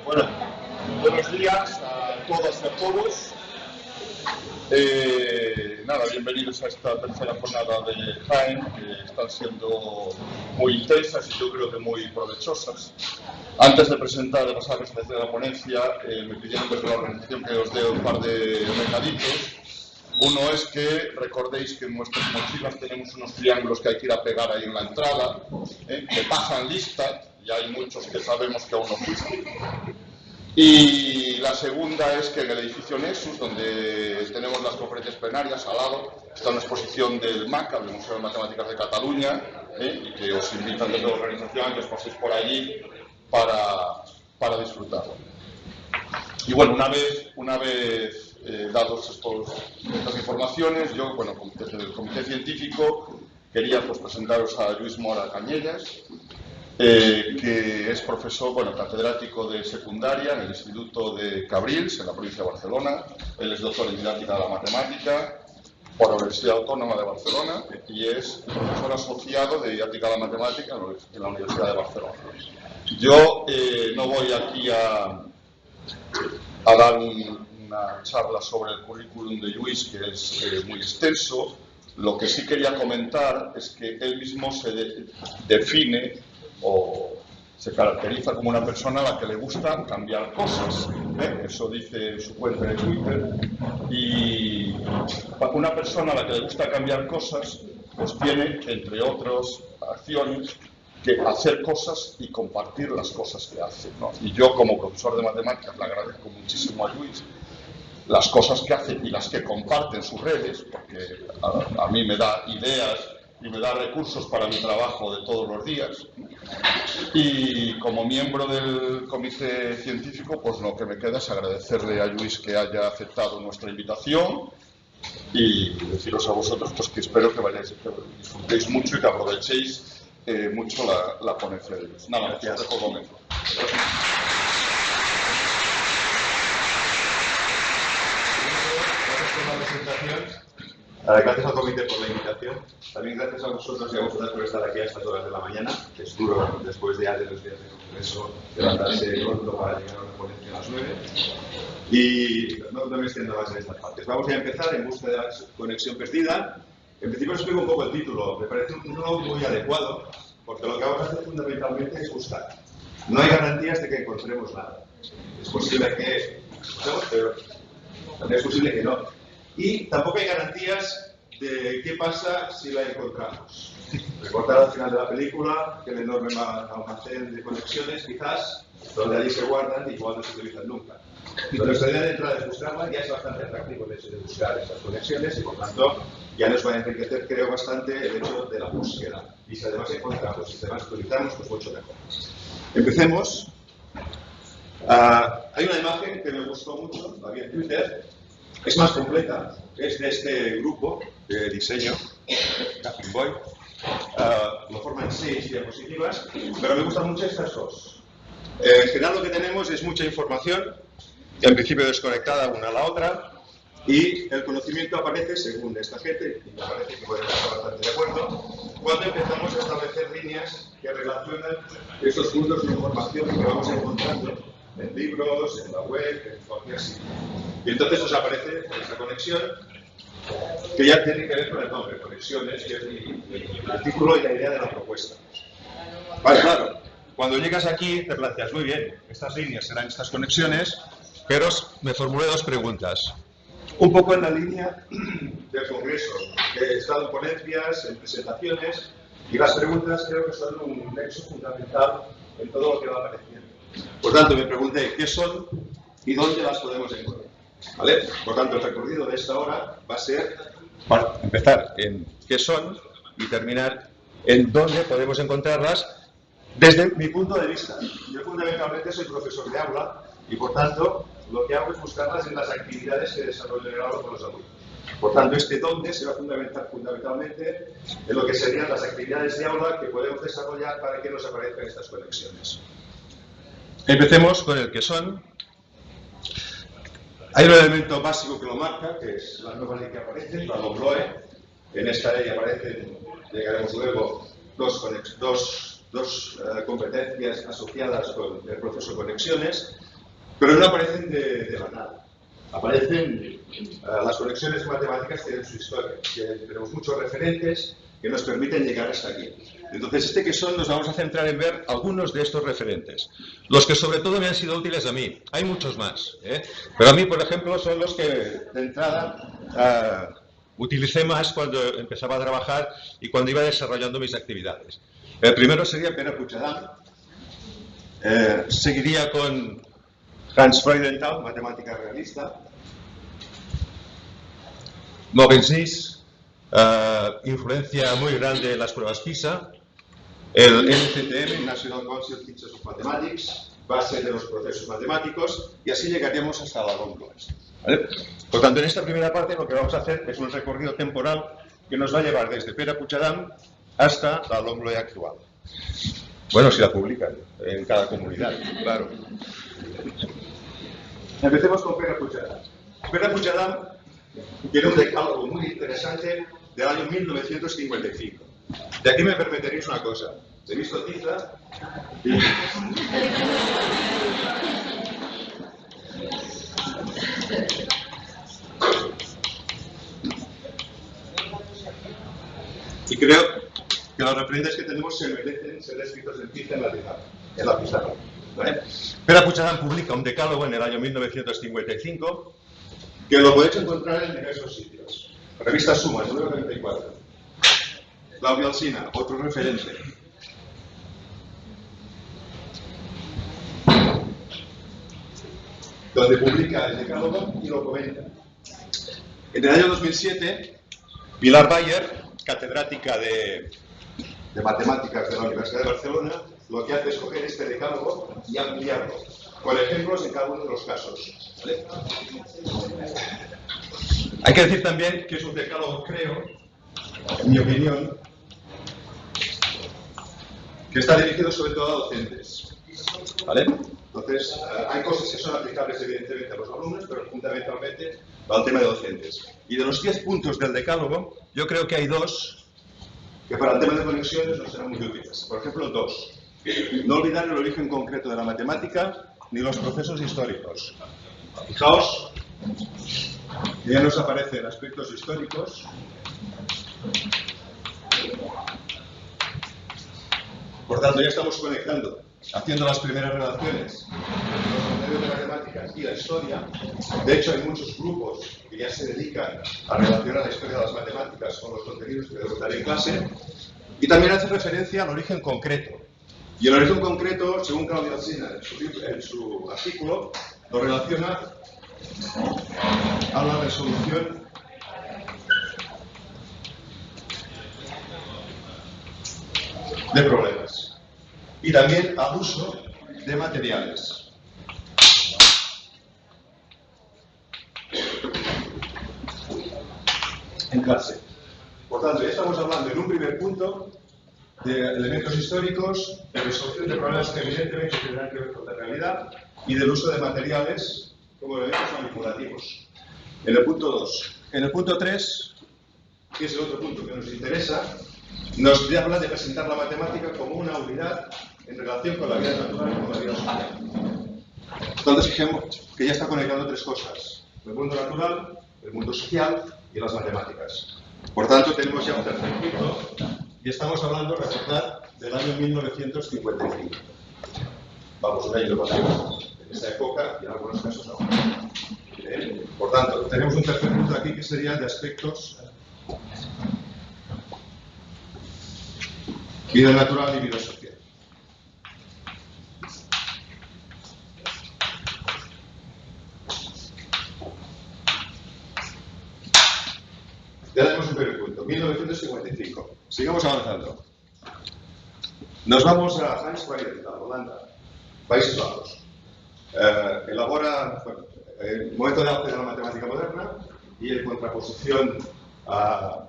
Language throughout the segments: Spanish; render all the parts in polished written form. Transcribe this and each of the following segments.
Bueno, buenos días a todas y a todos. Nada, bienvenidos a esta tercera jornada de Jaén, que están siendo muy intensas y yo creo que muy provechosas. Antes de pasar a presentar la ponencia, me pidieron desde la organización que os dé un par de recaditos. Uno es que recordéis que en nuestras mochilas tenemos unos triángulos que hay que ir a pegar ahí en la entrada, que pasan lista, y hay muchos que sabemos que aún no fuiste. Y la segunda es que en el edificio Nexus, donde tenemos las conferencias plenarias al lado, está una exposición del MACA, del Museo de Matemáticas de Cataluña, y que os invitan desde la organización a que os paséis por allí para disfrutarlo. Y bueno, una vez dados estas informaciones, yo, bueno, desde el Comité Científico, quería presentaros a Lluís Mora Cañellas, que es profesor, catedrático de secundaria en el Instituto de Cabrils, en la provincia de Barcelona. Él es doctor en didáctica de la matemática por la Universidad Autónoma de Barcelona y es profesor asociado de didáctica de la matemática en la Universidad de Barcelona. Yo no voy aquí a dar una charla sobre el currículum de Lluís, que es muy extenso. Lo que sí quería comentar es que él mismo se define o se caracteriza como una persona a la que le gusta cambiar cosas. Eso dice en su cuenta de Twitter. Y una persona a la que le gusta cambiar cosas, pues tiene, entre otras acciones, que hacer cosas y compartir las cosas que hace, ¿no? Y yo, como profesor de matemáticas, le agradezco muchísimo a Lluís las cosas que hace y las que comparte en sus redes, porque a mí me da ideas y me da recursos para mi trabajo de todos los días. Y como miembro del comité científico, pues lo que me queda es agradecerle a Lluís que haya aceptado nuestra invitación y deciros a vosotros pues que espero que disfrutéis mucho y que aprovechéis mucho la ponencia de Lluís. Nada, gracias. Por momento. Gracias al comité por la invitación. También gracias a vosotros y a vosotras por estar aquí a estas horas de la mañana, que es duro después de los días de congreso levantarse pronto para llegar a una ponencia a las 9. Y no me extiendo más en estas partes. Vamos a empezar en busca de la conexión perdida. En principio os explico un poco el título. Me parece un título muy adecuado, porque lo que vamos a hacer fundamentalmente es buscar. No hay garantías de que encontremos nada. Es posible que encontremos, pero también es posible que no. Y tampoco hay garantías de qué pasa si la encontramos. Recordar al final de la película que el enorme almacén de conexiones, quizás, donde allí se guardan y igual no se utilizan nunca. Pero nuestra idea de entrada es buscarla, ya es bastante atractivo el hecho de buscar estas conexiones y por tanto ya nos va a enriquecer, creo, bastante el hecho de la búsqueda. Y si además encontramos, si además utilizamos, pues mucho mejor. Empecemos. Hay una imagen que me gustó mucho, la vi en Twitter. Es más completa, es de este grupo de diseño, Captain Boy. Lo forman 6 diapositivas, pero me gustan mucho estas dos. En general lo que tenemos es mucha información, en principio desconectada una a la otra, y el conocimiento aparece, según esta gente, y me parece que podemos estar bastante de acuerdo, cuando empezamos a establecer líneas que relacionan estos puntos de información que vamos encontrando en libros, en la web, en cualquier sitio. Y entonces nos aparece esta conexión que ya tiene que ver con el nombre, conexiones, que es el título y la idea de la propuesta. Vale, claro, cuando llegas aquí te planteas, muy bien, estas líneas serán estas conexiones, pero me formulé 2 preguntas. Un poco en la línea del congreso, que he estado en ponencias, en presentaciones, y las preguntas creo que son un nexo fundamental en todo lo que va apareciendo. Por tanto, me pregunté qué son y dónde las podemos encontrar. ¿Vale? Por tanto, el recorrido de esta hora va a ser para empezar en qué son y terminar en dónde podemos encontrarlas desde mi punto de vista. Yo fundamentalmente soy profesor de aula y, por tanto, lo que hago es buscarlas en las actividades que desarrollo en el aula con los alumnos. Por tanto, este dónde se va a fundamentar fundamentalmente en lo que serían las actividades de aula que podemos desarrollar para que nos aparezcan estas conexiones. Empecemos con el que son. Hay un elemento básico que lo marca, que es la nueva ley que aparece, la LOMLOE. En esta ley aparecen, llegaremos luego, dos competencias asociadas con el proceso de conexiones. pero no aparecen de la nada. Aparecen, las conexiones matemáticas tienen su historia, tenemos muchos referentes que nos permiten llegar hasta aquí. Entonces, ¿qué son? Nos vamos a centrar en ver algunos de estos referentes. Los que sobre todo me han sido útiles a mí. Hay muchos más, pero a mí, por ejemplo, son los que de entrada utilicé más cuando empezaba a trabajar y cuando iba desarrollando mis actividades. El primero sería Pere Puigdemont, seguiría con Hans Freudenthal, matemática realista. Mogensis, influencia muy grande en las pruebas PISA. El NCTM, National Council Teachers of Mathematics, base de los procesos matemáticos, y así llegaremos hasta la Longclass. ¿Vale? Por tanto, en esta primera parte lo que vamos a hacer es un recorrido temporal que nos va a llevar desde Pere Puigdemont hasta la Longclass actual. Bueno, si la publican en cada comunidad, claro. Empecemos con Pere Puigdemont. Pere Puigdemont tiene un decálogo muy interesante del año 1955. De aquí me permitiréis una cosa. He visto tiza y creo que los referentes que tenemos se merecen ser escritos en tiza en la pizarra. ¿Vale? Pere Puigdemont publica un decálogo en el año 1955 que lo podéis encontrar en diversos sitios. Revista Suma, número 34. Claudio Alsina, otro referente. Donde publica el decálogo y lo comenta. En el año 2007, Pilar Bayer, catedrática de matemáticas de la Universidad de Barcelona, lo que hace es coger este decálogo y ampliarlo, con ejemplos en cada uno de los casos. ¿Vale? Hay que decir también que es un decálogo, creo, en mi opinión, que está dirigido sobre todo a docentes. ¿Vale? Entonces, hay cosas que son aplicables evidentemente a los alumnos, pero fundamentalmente al tema de docentes. Y de los 10 puntos del decálogo, yo creo que hay 2 que para el tema de conexiones nos serán muy útiles. Por ejemplo, 2. No olvidar el origen concreto de la matemática ni los procesos históricos. Fijaos, que ya nos aparecen aspectos históricos. Por tanto, ya estamos conectando, haciendo las primeras relaciones entre los contenidos de matemáticas y la historia. De hecho, hay muchos grupos que ya se dedican a relacionar la historia de las matemáticas con los contenidos que debemos dar en clase. Y también hace referencia al origen concreto. Y el origen concreto, según Claudio Alsina en su artículo, lo relaciona a la resolución de problemas y también al uso de materiales. En clase. Por tanto, ya estamos hablando en un primer punto de elementos históricos, de resolución de problemas que evidentemente tendrán que ver con la realidad y del uso de materiales como elementos manipulativos. En el punto 2. En el punto 3, que es el otro punto que nos interesa, nos habla de presentar la matemática como una unidad en relación con la vida natural y con la vida social. Entonces, fijemos que ya está conectando 3 cosas: el mundo natural, el mundo social y las matemáticas. Por tanto, tenemos ya un tercer punto y estamos hablando, recordad, del año 1955. Vamos, un año pasado, en esa época y en algunos casos ahora. Por tanto, tenemos un tercer punto aquí que sería de aspectos vida natural y vida social. Ya tenemos un primer punto, 1955. Sigamos avanzando. Nos vamos a Hans Freudenthal, Holanda, Países Bajos. Elabora el momento de auge de la matemática moderna y en contraposición a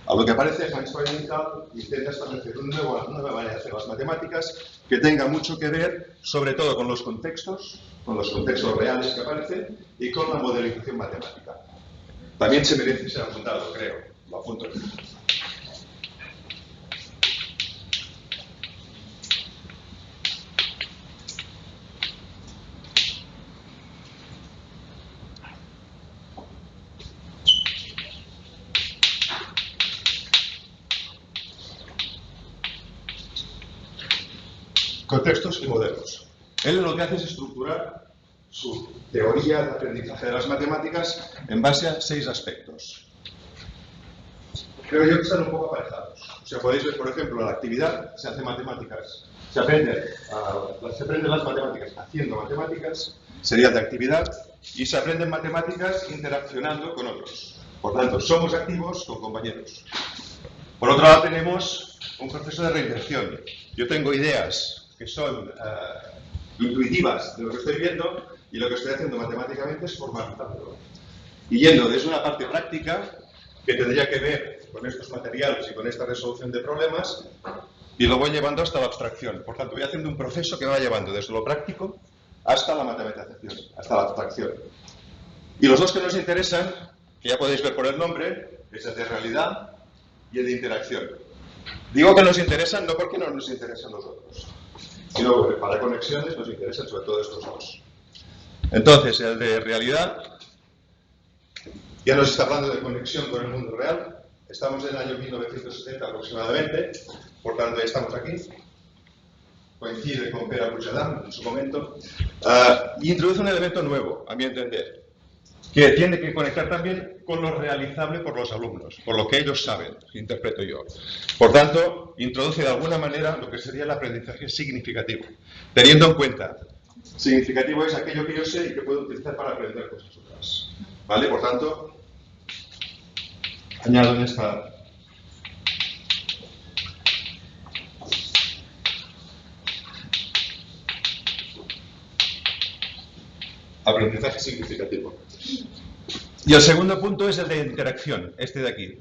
lo que aparece, Hans Freudenthal intenta establecer una nueva manera de hacer las matemáticas que tenga mucho que ver, sobre todo con los contextos reales que aparecen y con la modelización matemática. También se merece ser apuntado, creo, lo apunto. conceptos y modelos. Él lo que hace es estructurar su teoría de aprendizaje de las matemáticas en base a 6 aspectos. Creo yo que están un poco aparejados. O sea, podéis ver, por ejemplo, la actividad, se hace matemáticas, se aprenden las matemáticas haciendo matemáticas, sería de actividad, y se aprenden matemáticas interaccionando con otros. Por tanto, somos activos con compañeros. Por otro lado, tenemos un proceso de reinvención. Yo tengo ideas que son intuitivas de lo que estoy viendo y lo que estoy haciendo matemáticamente es formalizarlo. Y yendo desde una parte práctica, que tendría que ver con estos materiales y con esta resolución de problemas, y lo voy llevando hasta la abstracción. Por tanto, voy haciendo un proceso que me va llevando desde lo práctico hasta la matematización, hasta la abstracción. Y los dos que nos interesan, que ya podéis ver por el nombre, es el de realidad y el de interacción. Digo que nos interesan no porque no nos interesan los otros, sino porque para conexiones nos interesan sobre todo estos dos. Entonces, el de realidad ya nos está hablando de conexión con el mundo real. Estamos en el año 1970 aproximadamente, por tanto ya estamos aquí. Coincide con Pere Puigdemont en su momento. Y introduce un elemento nuevo, a mi entender, que tiene que conectar también con lo realizable por los alumnos, por lo que ellos saben, interpreto yo. Por tanto, introduce de alguna manera lo que sería el aprendizaje significativo, teniendo en cuenta, significativo es aquello que yo sé y que puedo utilizar para aprender cosas otras. ¿Vale? Por tanto, añado en esta aprendizaje significativo. Y el segundo punto es el de interacción, este de aquí.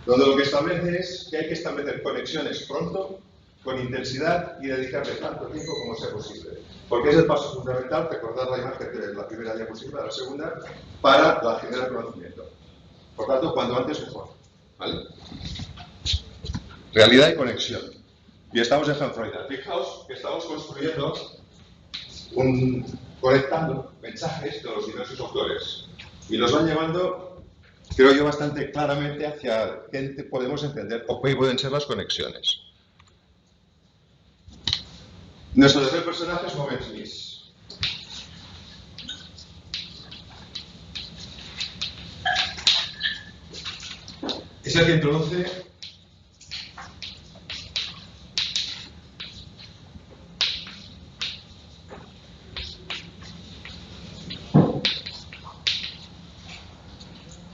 Donde lo que establece es que hay que establecer conexiones pronto, con intensidad y dedicarle tanto tiempo como sea posible. Porque es el paso fundamental, recordar la imagen de la primera diapositiva, de la segunda, para la generar conocimiento. Por tanto, cuanto antes mejor. ¿Vale? Realidad y conexión. Y estamos en Hanfreude. Fijaos que estamos construyendo conectando mensajes de los diversos autores y los van llevando, creo yo, bastante claramente hacia qué podemos entender o qué pueden ser las conexiones. Nuestro tercer personaje es Mogens Smith. Es el que introduce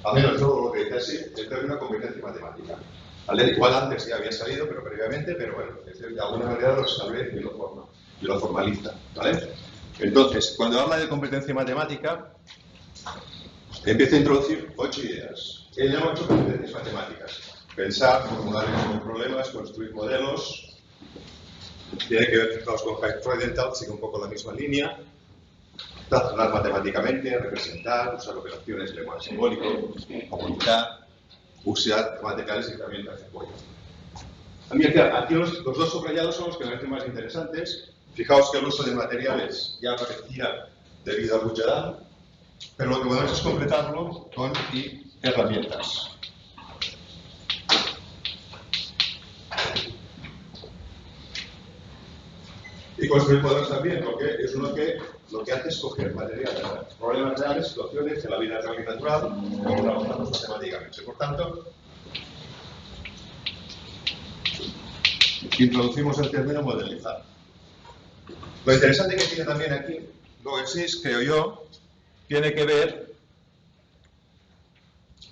al menos todo lo que dice así, el término competencia matemática. Igual antes ya había salido, pero previamente, pero bueno, de alguna manera lo establece y lo formaliza. ¿Vale? Entonces, cuando habla de competencia matemática, empieza a introducir 8 ideas. Él llama 8 competencias matemáticas. Pensar, formular problemas, construir modelos. Tiene que ver, fijaos, con Freudenthal, sigue un poco la misma línea. Razonar matemáticamente, representar, usar operaciones de lenguaje simbólico, comunicar, usar materiales y herramientas de apoyo. Aquí los dos subrayados son los que me parecen más interesantes. Fijaos que el uso de materiales ya aparecía debido a Puigdemont, pero lo que podemos es completarlo con herramientas. Y construir modelos también, porque es uno que lo que hace es coger materiales, problemas reales, situaciones de la vida real y natural, como trabajamos matemáticamente. Por tanto, introducimos el término modelizar. Lo interesante que tiene también aquí, Mogens Smith, creo yo, tiene que ver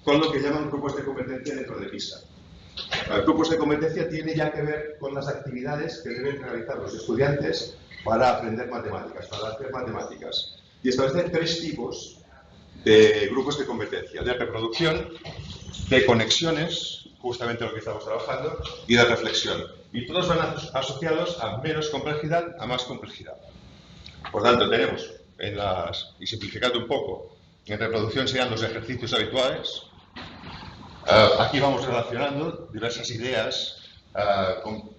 con lo que llaman grupos de competencia dentro de PISA. Los grupos de competencia tiene ya que ver con las actividades que deben realizar los estudiantes para aprender matemáticas, para hacer matemáticas. Y establecen 3 tipos de grupos de competencia: de reproducción, de conexiones, justamente lo que estamos trabajando, y de reflexión. Y todos van asociados a menos complejidad a más complejidad. Por tanto, tenemos, y simplificando un poco, en reproducción serían los ejercicios habituales. Aquí vamos relacionando diversas ideas con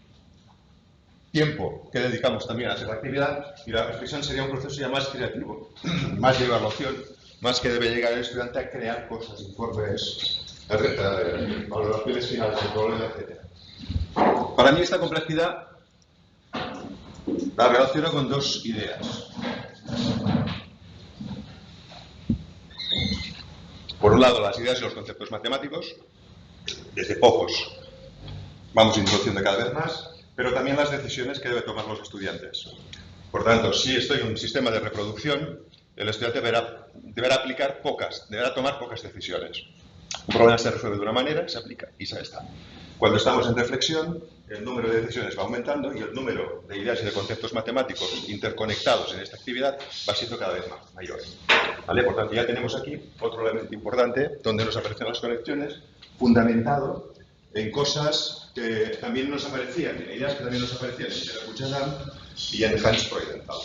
tiempo que dedicamos también a hacer la actividad, y la reflexión sería un proceso ya más creativo, más de evaluación, más que debe llegar el estudiante a crear cosas, informes, valoraciones finales del problema, etc. Para mí esta complejidad La relaciono con dos ideas. Por un lado, las ideas y los conceptos matemáticos, desde pocos vamos introduciendo cada vez más, pero también las decisiones que deben tomar los estudiantes. Por tanto, si estoy en un sistema de reproducción, el estudiante deberá tomar pocas decisiones. Un problema se resuelve de una manera, se aplica y ya está. Cuando estamos en reflexión, el número de decisiones va aumentando y el número de ideas y de conceptos matemáticos interconectados en esta actividad va siendo cada vez mayor. ¿Vale? Por tanto, ya tenemos aquí otro elemento importante donde nos aparecen las conexiones, fundamentado en cosas que también nos aparecían, en ideas que también nos aparecían en Peter Buchanan y en Hans Freudenthal.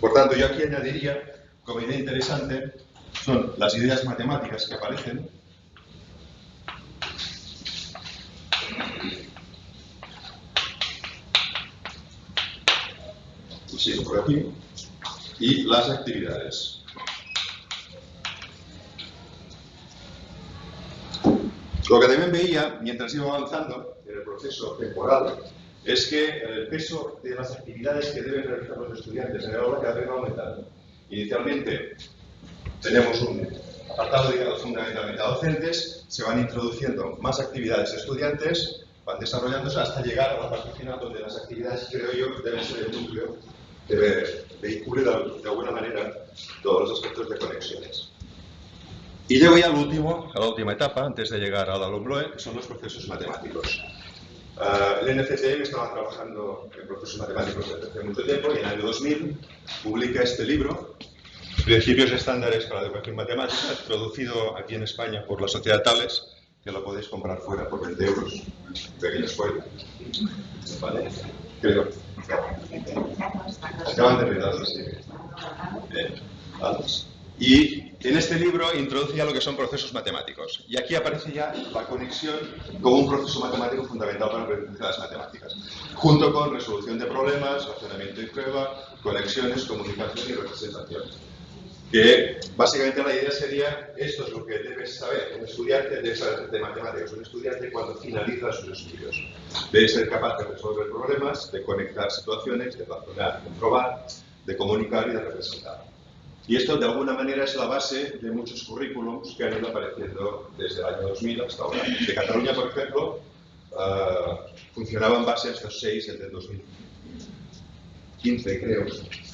Por tanto, yo aquí añadiría, como idea interesante, son las ideas matemáticas que aparecen sigo por aquí, y las actividades. Lo que también veía, mientras iba avanzando en el proceso temporal, es que el peso de las actividades que deben realizar los estudiantes en el aula cada vez va aumentando. Inicialmente tenemos un apartado dedicado fundamentalmente a docentes, se van introduciendo más actividades de estudiantes, van desarrollándose hasta llegar a la parte final donde las actividades, creo yo, deben ser el núcleo que vehicule de alguna manera todos los aspectos de conexiones. Y llego ya al último, a la última etapa, antes de llegar a la Lobloe, que son los procesos matemáticos. El NCTM estaba trabajando en procesos matemáticos desde hace mucho tiempo y en el año 2000 publica este libro, Principios Estándares para la Educación Matemática, producido aquí en España por la Sociedad Thales, que lo podéis comprar fuera por 20 euros. Pequeño spoiler. ¿Vale? Creo. Acaban de regalarlo, sí. Y en este libro introduce ya lo que son procesos matemáticos. Y aquí aparece ya la conexión como un proceso matemático fundamental para el aprendizaje de las matemáticas, junto con resolución de problemas, razonamiento y prueba, conexiones, comunicación y representación. Que básicamente la idea sería, esto es lo que debe saber un estudiante, debe saber de matemáticas un estudiante cuando finaliza sus estudios. Debe ser capaz de resolver problemas, de conectar situaciones, de razonar, de comprobar, de comunicar y de representar. Y esto de alguna manera es la base de muchos currículums que han ido apareciendo desde el año 2000 hasta ahora. De Cataluña, por ejemplo, funcionaba en base a estos 6, el del 2015 creo,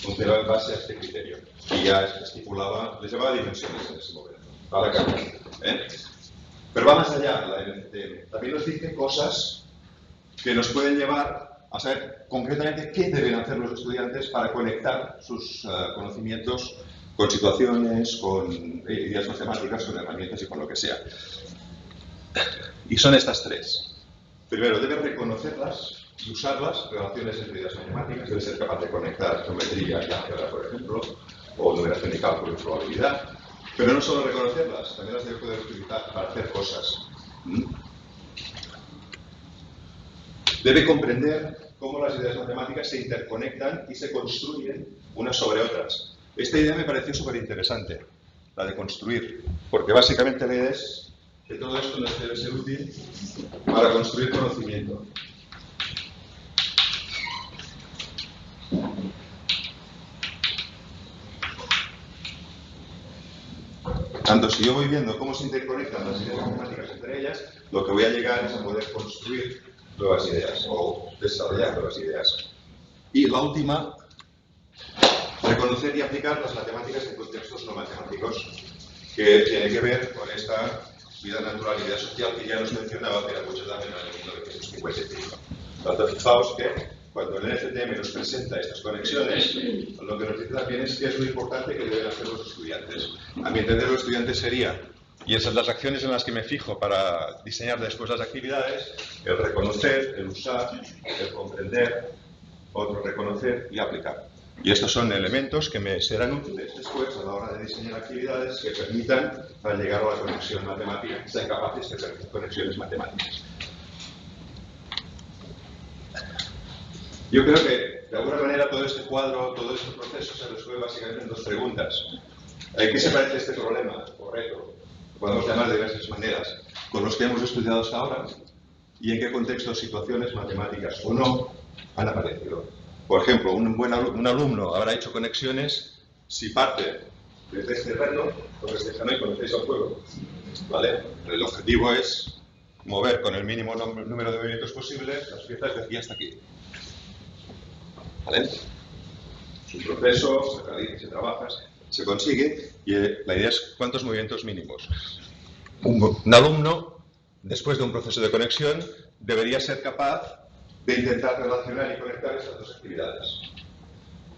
funcionaba en base a este criterio. Y ya estipulaba, les llamaba dimensiones en ese momento, para cada Pero va más allá la NCTM. También nos dice cosas que nos pueden llevar a saber concretamente qué deben hacer los estudiantes para conectar sus conocimientos con situaciones, con ideas matemáticas, con herramientas y con lo que sea. Y son estas tres. Primero, debe reconocerlas y usarlas, relaciones entre ideas matemáticas, debe ser capaz de conectar geometría y álgebra, por ejemplo, o numeración y cálculo y probabilidad. Pero no solo reconocerlas, también las debe poder utilizar para hacer cosas. Debe comprender cómo las ideas matemáticas se interconectan y se construyen unas sobre otras. Esta idea me pareció súper interesante, la de construir, porque básicamente la idea es que todo esto nos debe ser útil para construir conocimiento. Tanto si yo voy viendo cómo se interconectan las ideas matemáticas entre ellas, lo que voy a llegar es a poder construir nuevas ideas o desarrollar nuevas ideas. Y la última, reconocer y aplicar las matemáticas en contextos no matemáticos, que tiene que ver con esta vida natural y vida social que ya nos mencionaba Peter Buchanan en el año 1955. Tanto fijaos que cuando el NCTM nos presenta estas conexiones, lo que nos dice también es que es lo importante que deben hacer los estudiantes. A mi entender, los estudiantes sería, y esas las acciones en las que me fijo para diseñar después las actividades, el reconocer, el usar, el comprender, otro reconocer y aplicar. Y estos son elementos que me serán útiles después a la hora de diseñar actividades que permitan para llegar a la conexión matemática, que sean capaces de hacer conexiones matemáticas. Yo creo que, de alguna manera, todo este cuadro, todo este proceso se resuelve básicamente en dos preguntas. ¿En qué se parece este problema o reto? Lo podemos llamar de diversas maneras, con los que hemos estudiado hasta ahora, y en qué contextos, situaciones matemáticas o no han aparecido. Por ejemplo, un alumno habrá hecho conexiones si parte desde este reto, desde este Hanoi, conocéis el juego, ¿vale? El objetivo es mover con el mínimo número de movimientos posibles las piezas de aquí hasta aquí. ¿Vale? Es un proceso, se realiza, se trabaja, se consigue, y la idea es cuántos movimientos mínimos. Un alumno, después de un proceso de conexión, debería ser capaz de intentar relacionar y conectar estas dos actividades.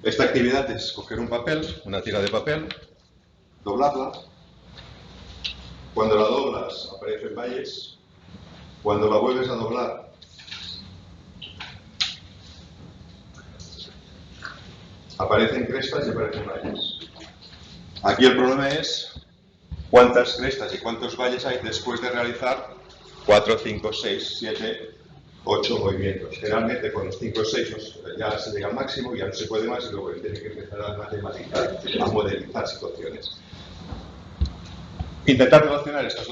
Esta actividad es coger un papel, una tira de papel, doblarla. Cuando la doblas aparecen valles. Cuando la vuelves a doblar aparecen crestas y aparecen valles. Aquí el problema es cuántas crestas y cuántos valles hay después de realizar 4, 5, 6, 7, 8 movimientos. Generalmente con los 5 o 6 ya se llega al máximo, ya no se puede más y luego tiene que empezar a matematizar, a modelizar situaciones. Intentar relacionar estas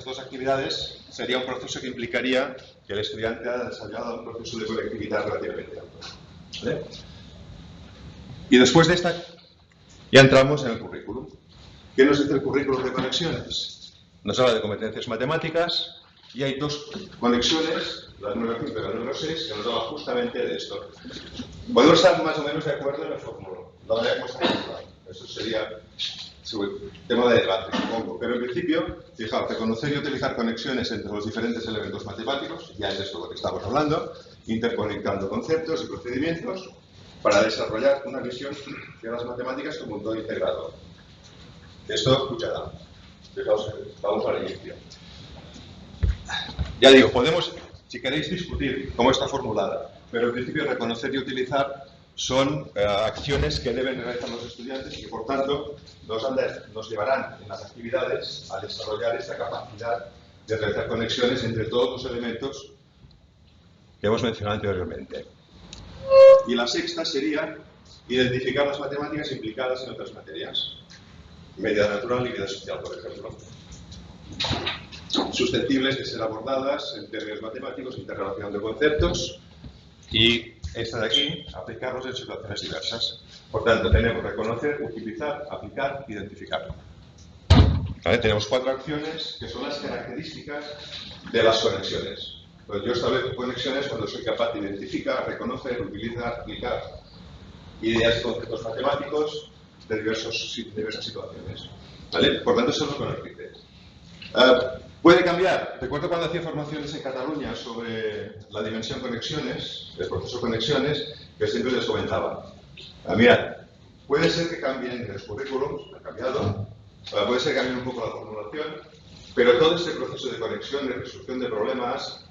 dos actividades sería un proceso que implicaría que el estudiante ha desarrollado un proceso de conectividad relativamente alto. ¿Vale? Y después de esta, ya entramos en el currículum. ¿Qué nos dice el currículum de conexiones? Nos habla de competencias matemáticas y hay dos conexiones, la número 5 y la número 6, que nos habla justamente de esto. Podemos estar más o menos de acuerdo en el fórmula. La manera como está calculado. Eso sería tema de debate, supongo. Pero en principio, fijaos, reconocer y utilizar conexiones entre los diferentes elementos matemáticos, ya es esto lo que estamos hablando, interconectando conceptos y procedimientos para desarrollar una visión de las matemáticas como un todo integrado. Esto, escuchará. Fijaos, vamos al inicio. Ya digo, podemos, si queréis, discutir cómo está formulada, pero en principio reconocer y utilizar son acciones que deben realizar los estudiantes y que, por tanto, nos llevarán en las actividades a desarrollar esta capacidad de realizar conexiones entre todos los elementos que hemos mencionado anteriormente. Y la sexta sería identificar las matemáticas implicadas en otras materias. Media natural y vida social, por ejemplo. Susceptibles de ser abordadas en términos matemáticos, interrelación de conceptos, y esta de aquí, aplicarlos en situaciones diversas. Por tanto, tenemos reconocer, utilizar, aplicar, identificar. ¿Vale? Tenemos 4 acciones que son las características de las conexiones. Pues yo establezco conexiones cuando soy capaz de identificar, reconocer, utilizar, aplicar ideas y conceptos matemáticos de diversas situaciones. ¿Vale? Por tanto, eso es lo que nos dice. Puede cambiar. Recuerdo cuando hacía formaciones en Cataluña sobre la dimensión conexiones, el proceso conexiones, que siempre les comentaba. Mirad, puede ser que cambien los currículums, han cambiado, puede ser que cambien un poco la formulación, pero todo este proceso de conexión, de resolución de problemas,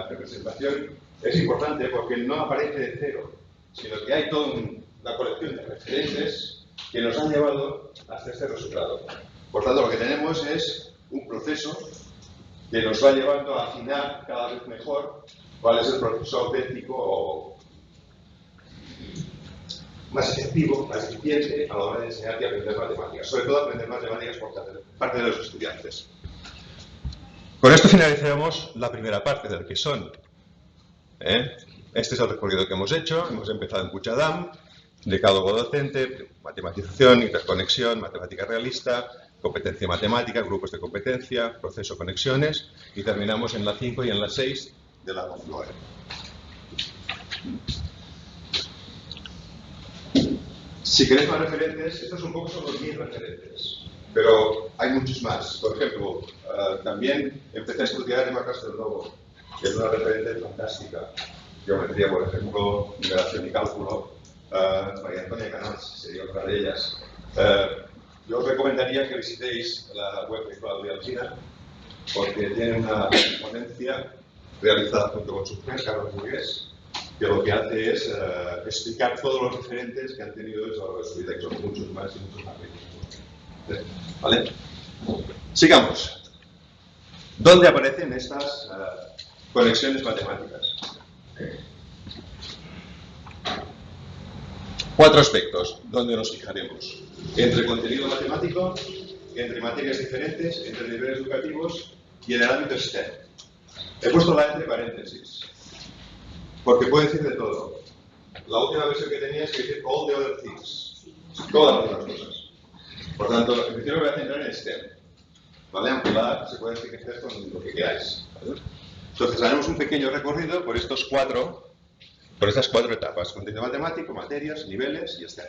representación, es importante porque no aparece de cero, sino que hay toda una colección de referentes que nos han llevado hasta este resultado. Por tanto, lo que tenemos es un proceso que nos va llevando a afinar cada vez mejor cuál es el proceso auténtico o más efectivo, más eficiente a la hora de enseñar y aprender matemáticas. Sobre todo aprender matemáticas por parte de los estudiantes. Con esto finalizamos la primera parte del que son. Este es el recorrido que hemos hecho. Hemos empezado en Puigcerdà, decálogo docente, matematización, interconexión, matemática realista, competencia matemática, grupos de competencia, proceso conexiones, y terminamos en la 5 y en la 6 de la Confluent. Si queréis más referentes, estos un poco son los 1000 referentes, pero hay muchos más. Por ejemplo, también empecé a estudiar Emma Castelnuovo, que es una referente fantástica. Geometría, por ejemplo, numeración y cálculo. María Antonia Canals sería otra de ellas. Yo os recomendaría que visitéis la web de Claudia Alsina, porque tiene una ponencia realizada junto con su jefe, Carlos Burgués, que lo que hace es explicar todos los referentes que han tenido ellos a lo largo de su vida, que son muchos más y muchos más ricos. ¿Vale? Sigamos. ¿Dónde aparecen estas conexiones matemáticas? 4 aspectos donde nos fijaremos. Entre contenido matemático, entre materias diferentes, entre niveles educativos y en el ámbito STEM. He puesto la entre paréntesis, porque puede decir de todo. La última versión que tenía es que decir all the other things, todas las otras cosas. Por tanto, en principio me voy a centrar en STEM, ¿vale? Aunque la se puede decir que estés con lo que queráis, ¿vale? Entonces, haremos un pequeño recorrido por estas cuatro etapas: contenido matemático, materias, niveles y STEM.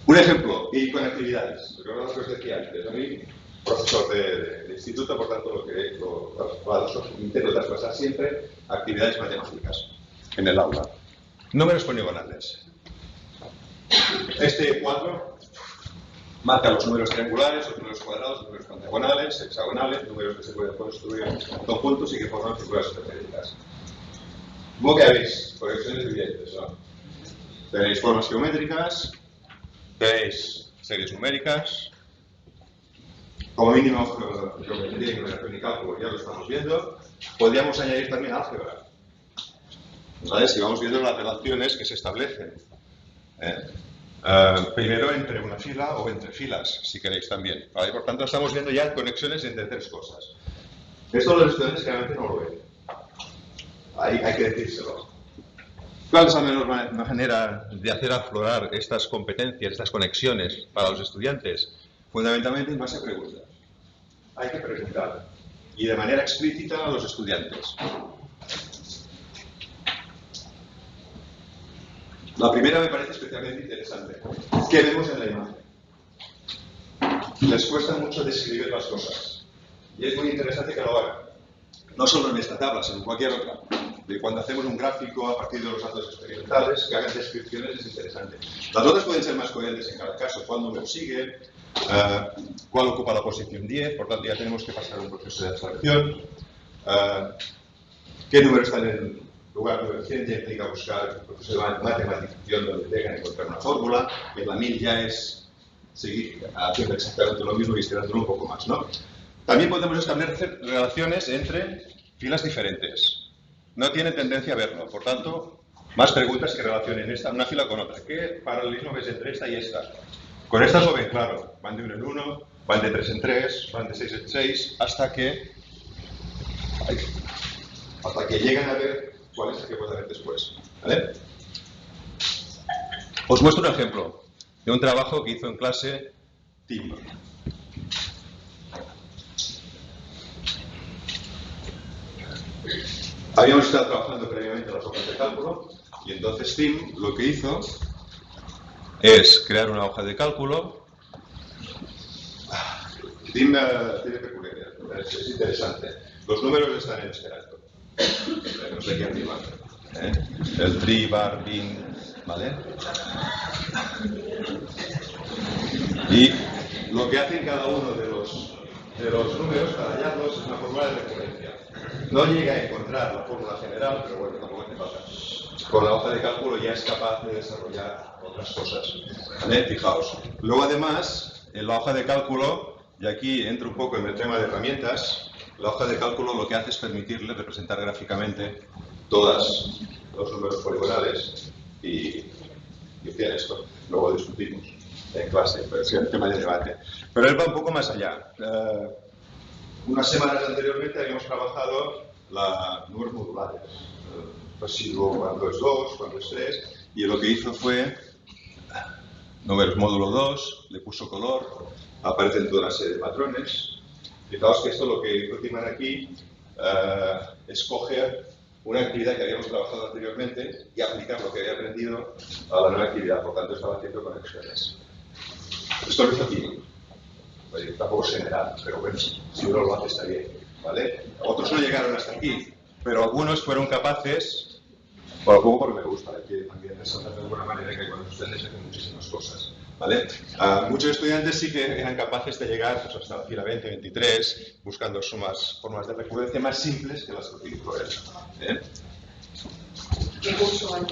Un ejemplo, y con actividades. Recuerdo lo que os decía antes. A mí, profesor de instituto, por tanto, intento traspasar siempre actividades matemáticas en el aula. Números poligonales. Este cuadro marca los números triangulares, los números cuadrados, los números pentagonales, hexagonales, números que se pueden construir en conjuntos y que forman figuras geométricas. ¿Cómo que habéis? Conexiones evidentes, ¿no? Tenéis formas geométricas, tenéis series numéricas, como mínimo geometría y numeración y cálculo, ya lo estamos viendo. Podríamos añadir también álgebra, ¿vale? Si vamos viendo las relaciones que se establecen. Primero entre una fila o entre filas, si queréis también, ¿vale? Por tanto, estamos viendo ya conexiones entre tres cosas. Esto los estudiantes realmente no lo ven. Hay que decírselo. ¿Cuál es la mejor manera de hacer aflorar estas competencias, estas conexiones para los estudiantes? Fundamentalmente en base a preguntas. Hay que preguntar, y de manera explícita a los estudiantes. La primera me parece especialmente interesante. ¿Qué vemos en la imagen? Les cuesta mucho describir las cosas. Y es muy interesante que lo hagan. No solo en esta tabla, sino en cualquier otra. De cuando hacemos un gráfico a partir de los datos experimentales, que hagan descripciones, es interesante. Las otras pueden ser más coherentes en cada caso. ¿Cuál número sigue? ¿Cuál ocupa la posición 10? Por tanto, ya tenemos que pasar un proceso de abstracción. ¿Qué número está en el lugar número 100? Ya implica buscar un proceso de matematización donde tengan que encontrar una fórmula. En la 1000 ya es seguir haciendo exactamente lo mismo y estirándolo un poco más, ¿no? También podemos establecer relaciones entre filas diferentes. No tiene tendencia a verlo, por tanto, más preguntas que relacionen una fila con otra. ¿Qué paralelismo ves entre esta y esta? Con estas lo ven claro, van de 1 en 1, van de 3 en 3, van de 6 en 6, hasta que llegan a ver cuál es el que puede haber después, ¿vale? Os muestro un ejemplo de un trabajo que hizo en clase Tim. Habíamos estado trabajando previamente en las hojas de cálculo y entonces Tim lo que hizo es crear una hoja de cálculo. Tim tiene peculiaridad, es interesante. Los números están en esperanto. No sé qué arriba. El tri, bar, bin, ¿vale? Y lo que hacen cada uno de los números para hallarlos es una fórmula de recurrencia. No llega a encontrar la fórmula general, pero bueno, tampoco hace falta. Con la hoja de cálculo ya es capaz de desarrollar otras cosas, ¿vale? Fijaos. Luego, además, en la hoja de cálculo, y aquí entro un poco en el tema de herramientas, la hoja de cálculo lo que hace es permitirle representar gráficamente todos los números poligonales y hacía esto. Luego discutimos en clase, pero es un tema de debate. Pero él va un poco más allá. Unas semanas anteriormente habíamos trabajado números modulares. Residuo cuando es 2, cuando es 3, y lo que hizo fue números módulo 2, le puso color, aparecen toda una serie de patrones. Fijaos que esto lo que hizo Timan aquí es coger una actividad que habíamos trabajado anteriormente y aplicar lo que había aprendido a la nueva actividad, por tanto estaba haciendo conexiones. Esto lo hizo Timan. Tampoco es general, pero bueno, si uno lo hace está bien, ¿vale? Otros no llegaron hasta aquí, pero algunos fueron capaces, por lo poco porque me gusta, hay que también resaltar de alguna manera que con los estudiantes hacen muchísimas cosas, ¿vale? Muchos estudiantes sí que eran capaces de llegar pues, hasta la fila 20, 23, buscando formas de recurrencia más simples que las que utilizó él. ¿Qué curso hay?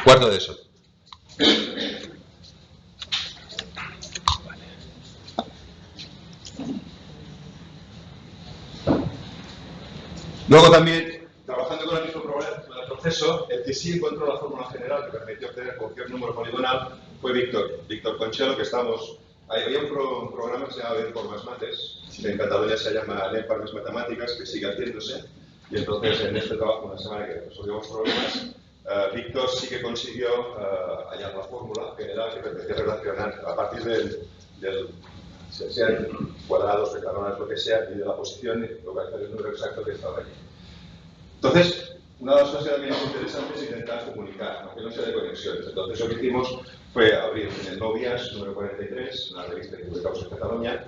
Cuarto de eso. Luego también, trabajando con el mismo proceso, el que sí encontró la fórmula general que permitió obtener cualquier número poligonal fue Víctor Conchelo, que había un programa que se llamaba Formas Mates, En Cataluña se llama Lempar Matemáticas, que sigue haciéndose. Y entonces, en este trabajo, una semana que resolvimos problemas, Víctor sí que consiguió hallar la fórmula general que permitía relacionar a partir del sean cuadrados, pentagonas, lo que sea, y de la posición y localizar el número exacto que estaba allí. Entonces, una de las cosas también interesantes es intentar comunicar, aunque no sea de conexiones. Entonces, lo que hicimos fue abrir en el Novias, número 43, una revista que publicamos en Cataluña,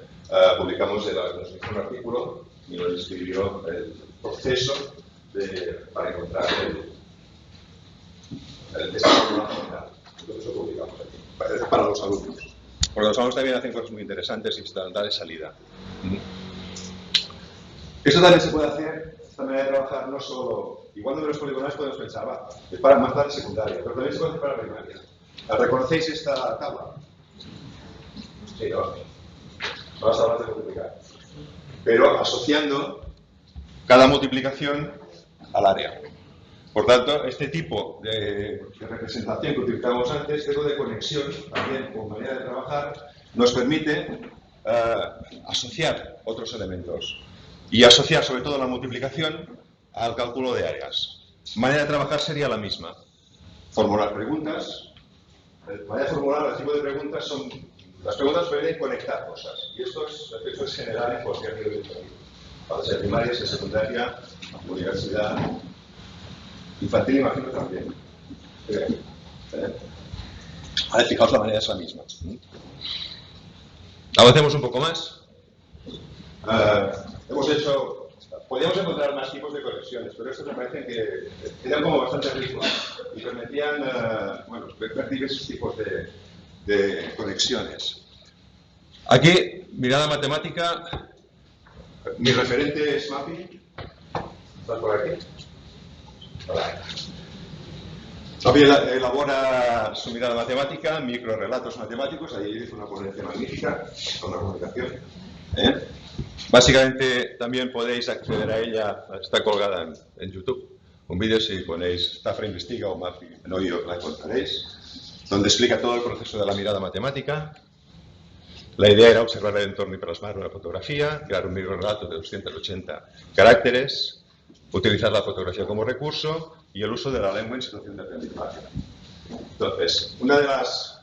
publicamos nos hizo un artículo y nos describió el proceso para encontrar esta fórmula general. Entonces, lo publicamos aquí, para los alumnos. Porque los alumnos también hacen cosas muy interesantes y están de salida. Esto también se puede hacer, esta manera de trabajar no solo, igual números poligonales podemos pensar, va, es para más tarde secundaria, pero también se puede hacer para primaria. ¿Reconocéis esta tabla? Sí, no. No las tablas de multiplicar. Pero asociando cada multiplicación al área. Por tanto, este tipo de representación que utilizamos antes, tipo de conexión, también como manera de trabajar, nos permite asociar otros elementos. Y asociar sobre todo la multiplicación al cálculo de áreas. Manera de trabajar sería la misma. Formular preguntas. Manera de formular el tipo de preguntas son... Las preguntas permiten conectar cosas. Y esto es general en cualquier nivel educativo. Para ser primaria, ser secundaria, universidad, infantil, imagino también. Ahora, fijaos, la manera es la misma. Avancemos un poco más. Podríamos encontrar más tipos de conexiones, pero estos me parecen que eran como bastante ricos y permitían ver diversos tipos de conexiones. Aquí, mirada matemática, mi referente es Mappy. ¿Está por aquí? Mappy elabora su mirada matemática, microrelatos matemáticos, ahí hizo una ponencia magnífica con la comunicación. Básicamente también podéis acceder a ella, está colgada en YouTube. Un vídeo si ponéis Tafra Investiga o Mappy, en hoyo la encontraréis, donde explica todo el proceso de la mirada matemática. La idea era observar el entorno y plasmar una fotografía, crear un microrelato de 280 caracteres, utilizar la fotografía como recurso y el uso de la lengua en situación de aprendizaje. Entonces, una de las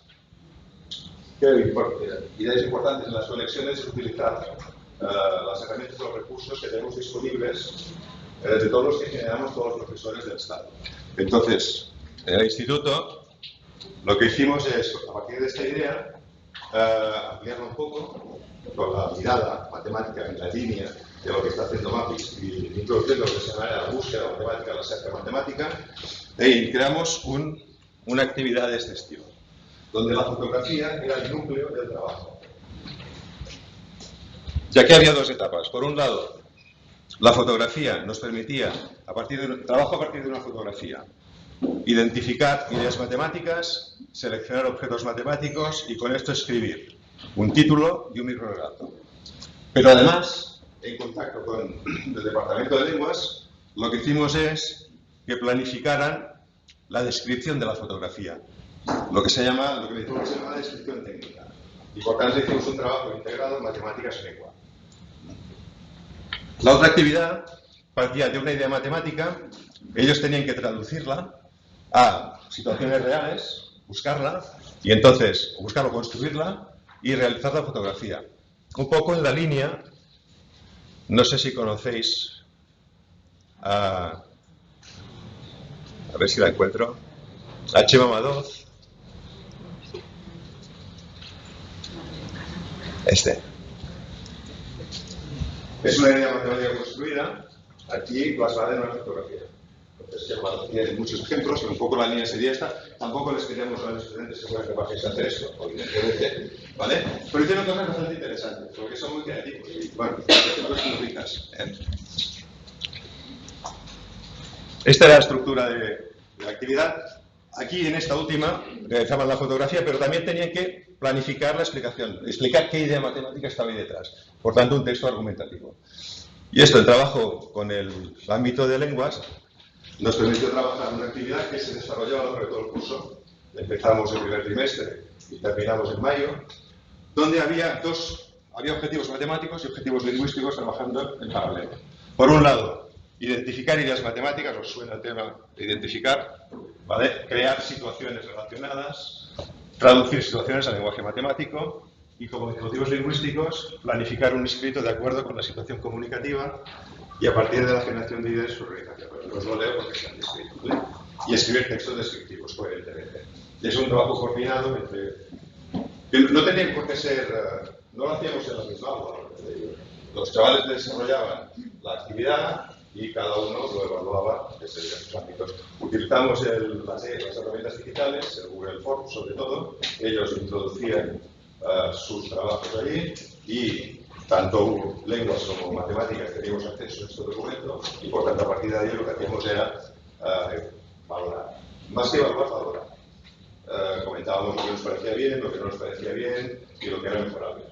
ideas importantes en las conexiones es utilizar las herramientas y los recursos que tenemos disponibles de todos los que generamos todos los profesores del Estado. Entonces, en el instituto, lo que hicimos es, a partir de esta idea, ampliarla un poco con la mirada matemática en la línea de lo que está haciendo Mappy y introduciendo lo que se llama la búsqueda matemática, la cerca matemática, y creamos una actividad de este estilo, donde la fotografía era el núcleo del trabajo. Ya que había dos etapas. Por un lado, la fotografía nos permitía, trabajo a partir de una fotografía, identificar ideas matemáticas, seleccionar objetos matemáticos y con esto escribir un título y un microrelato. Pero además, en contacto con el Departamento de Lenguas, lo que hicimos es que planificaran la descripción de la fotografía, lo que se llama descripción técnica. Y por tanto hicimos un trabajo integrado en matemáticas y lengua. La otra actividad partía de una idea matemática, ellos tenían que traducirla a situaciones reales, buscarla, y entonces buscar o construirla y realizar la fotografía. Un poco en la línea, no sé si conocéis, a ver si la encuentro, a Chema Madoz. Es una idea matemática construida, aquí plasmada en una fotografía. Entonces, tiene muchos ejemplos, pero un poco la línea sería esta. Tampoco les queríamos a los estudiantes que fueran capaces de hacer esto, evidentemente, ¿vale? Pero hicieron cosas bastante interesantes, porque son muy creativos y, bueno, cosas muy ricas. Esta era la estructura de la actividad. Aquí, en esta última, realizaban la fotografía, pero también tenían que planificar la explicación, explicar qué idea matemática estaba ahí detrás. Por tanto, un texto argumentativo. Y esto, el trabajo con el ámbito de lenguas, nos permitió trabajar una actividad que se desarrolló a lo largo de todo el curso. Empezamos el primer trimestre y terminamos en mayo, donde había dos había objetivos matemáticos y objetivos lingüísticos trabajando en paralelo. Por un lado, identificar ideas matemáticas, os suena el tema de identificar, ¿vale? Crear situaciones relacionadas, traducir situaciones al lenguaje matemático y, como motivos lingüísticos, planificar un escrito de acuerdo con la situación comunicativa y, a partir de la generación de ideas, su organización. Pero no os lo leo porque están descritos, ¿vale? Y escribir textos descriptivos, coherentemente. Es un trabajo coordinado entre... que no tenía por qué ser... no lo hacíamos en la misma aula. Los chavales desarrollaban la actividad y cada uno lo evaluaba desde sus ámbitos. Utilizamos las herramientas digitales, el Google Forms sobre todo. Ellos introducían sus trabajos allí y tanto lenguas como matemáticas teníamos acceso a este documento y, por tanto, a partir de ahí lo que hacíamos era valorar. Más que evaluar, valorar. Comentábamos lo que nos parecía bien, lo que no nos parecía bien y lo que era mejorable,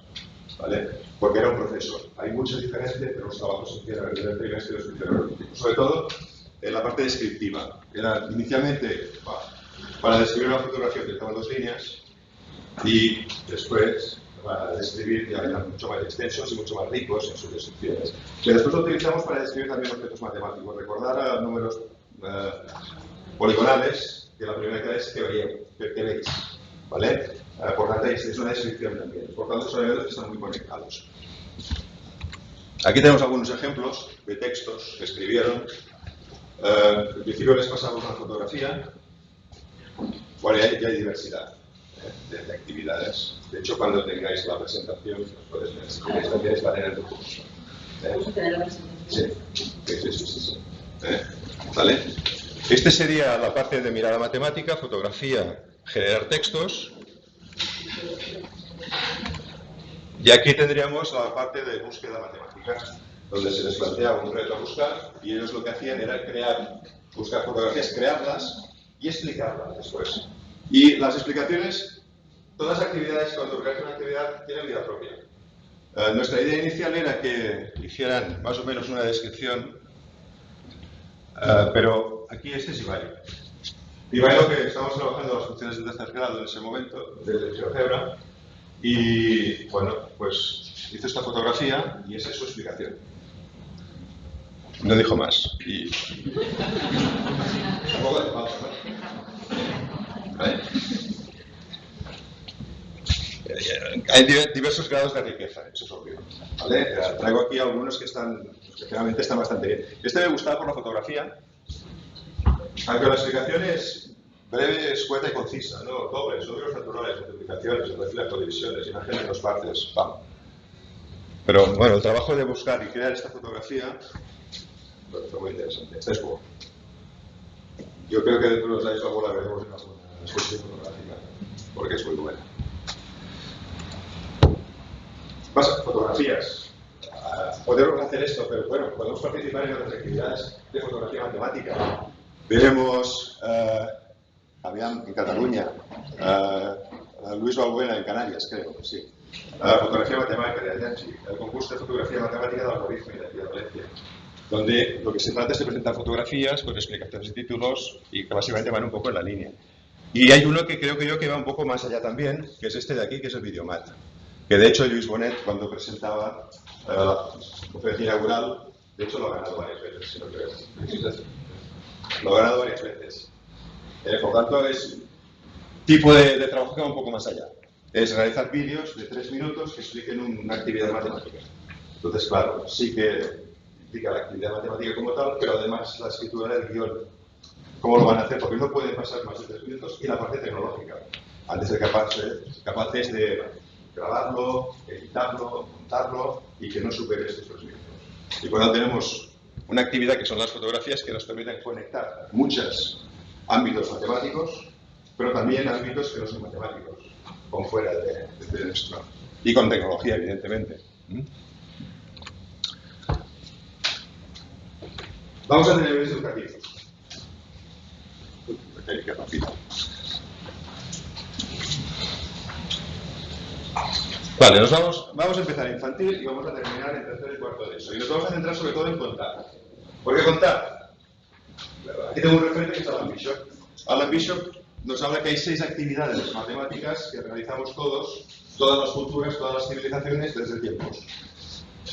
¿vale? Porque era un proceso. Hay mucha diferencia entre los trabajos que hicieron en el trimestre y los que hicieron en el último. Sobre todo en la parte descriptiva. Era inicialmente para describir una fotografía utilizaban 2 líneas y después para describir ya eran mucho más extensos y mucho más ricos en sus descripciones. Que después lo utilizamos para describir también objetos matemáticos. Recordar a números poligonales, que la primera clase es que veis, ¿vale? Por tanto, es una descripción también. Por tanto, son elementos que están muy conectados. Aquí tenemos algunos ejemplos de textos que escribieron. En principio les pasamos una fotografía. Bueno, ya hay diversidad de actividades. De hecho, cuando tengáis la presentación, os podéis ver. Si queréis, también estar en el documento. ¿Vamos a tener la presentación? Sí. ¿Vale? Este sería la parte de mirada matemática, fotografía, generar textos. Y aquí tendríamos la parte de búsqueda matemática, donde se les planteaba un reto a buscar y ellos lo que hacían era buscar fotografías, crearlas y explicarlas después. Y las explicaciones, todas las actividades, cuando creas una actividad, tienen vida propia. Nuestra idea inicial era que hicieran más o menos una descripción, pero aquí este es Ibai. Ibai, lo que estamos trabajando las funciones de tercer grado en ese momento, desde GeoGebra, y bueno, pues hizo esta fotografía y esa es su explicación. No dijo más. Y... tampoco hace falta, ¿no? ¿Vale? Hay diversos grados de riqueza, eso es obvio. ¿Vale? Traigo aquí algunos que generalmente están bastante bien. Este me gustaba por la fotografía, aunque la explicación es breve, escueta y concisa, ¿no? Dobles, números naturales, multiplicaciones, reflejo, divisiones, imágenes en dos partes, ¡pam! Pero bueno, el trabajo de buscar y crear esta fotografía fue muy interesante. Esta es buena. Yo creo que dentro de los años la veremos en alguna exposición fotográfica, porque es muy buena. Más fotografías. Podemos hacer esto, pero bueno, podemos participar en otras actividades de fotografía matemática. Veremos en Cataluña, Luis Balbuena en Canarias, creo, sí. Fotografía matemática de Ayanchi, el concurso de fotografía matemática del algoritmo de aquí de Valencia, donde lo que se trata es de presentar fotografías con explicaciones y títulos y que básicamente van un poco en la línea. Y hay uno que creo que va un poco más allá también, que es este de aquí, que es el Videomat. Que de hecho Luis Bonet, cuando presentaba la conferencia inaugural, de hecho lo ha ganado varias veces, si no creo. Lo ha ganado varias veces. Por tanto, es un tipo de trabajo que va un poco más allá. Es realizar vídeos de 3 minutos que expliquen una actividad matemática. Entonces, claro, sí que implica la actividad matemática como tal, pero además la escritura del guión. ¿Cómo lo van a hacer? Porque no pueden pasar más de 3 minutos. Y la parte tecnológica. Antes de capaces de grabarlo, editarlo, montarlo y que no supere estos 3 minutos. Y cuando tenemos una actividad que son las fotografías que nos permiten conectar muchos ámbitos matemáticos, pero también ámbitos que no son matemáticos, con fuera de nuestro. Y con tecnología, evidentemente. Vamos a tener vídeos educativos. Qué rápido. Vale, vamos a empezar en infantil y vamos a terminar en tercero y cuarto de eso. Y nos vamos a centrar sobre todo en contar. ¿Por qué contar? Aquí tengo un referente que es Alan Bishop. Alan Bishop nos habla que hay 6 actividades matemáticas que realizamos todos todas las culturas, todas las civilizaciones desde tiempos.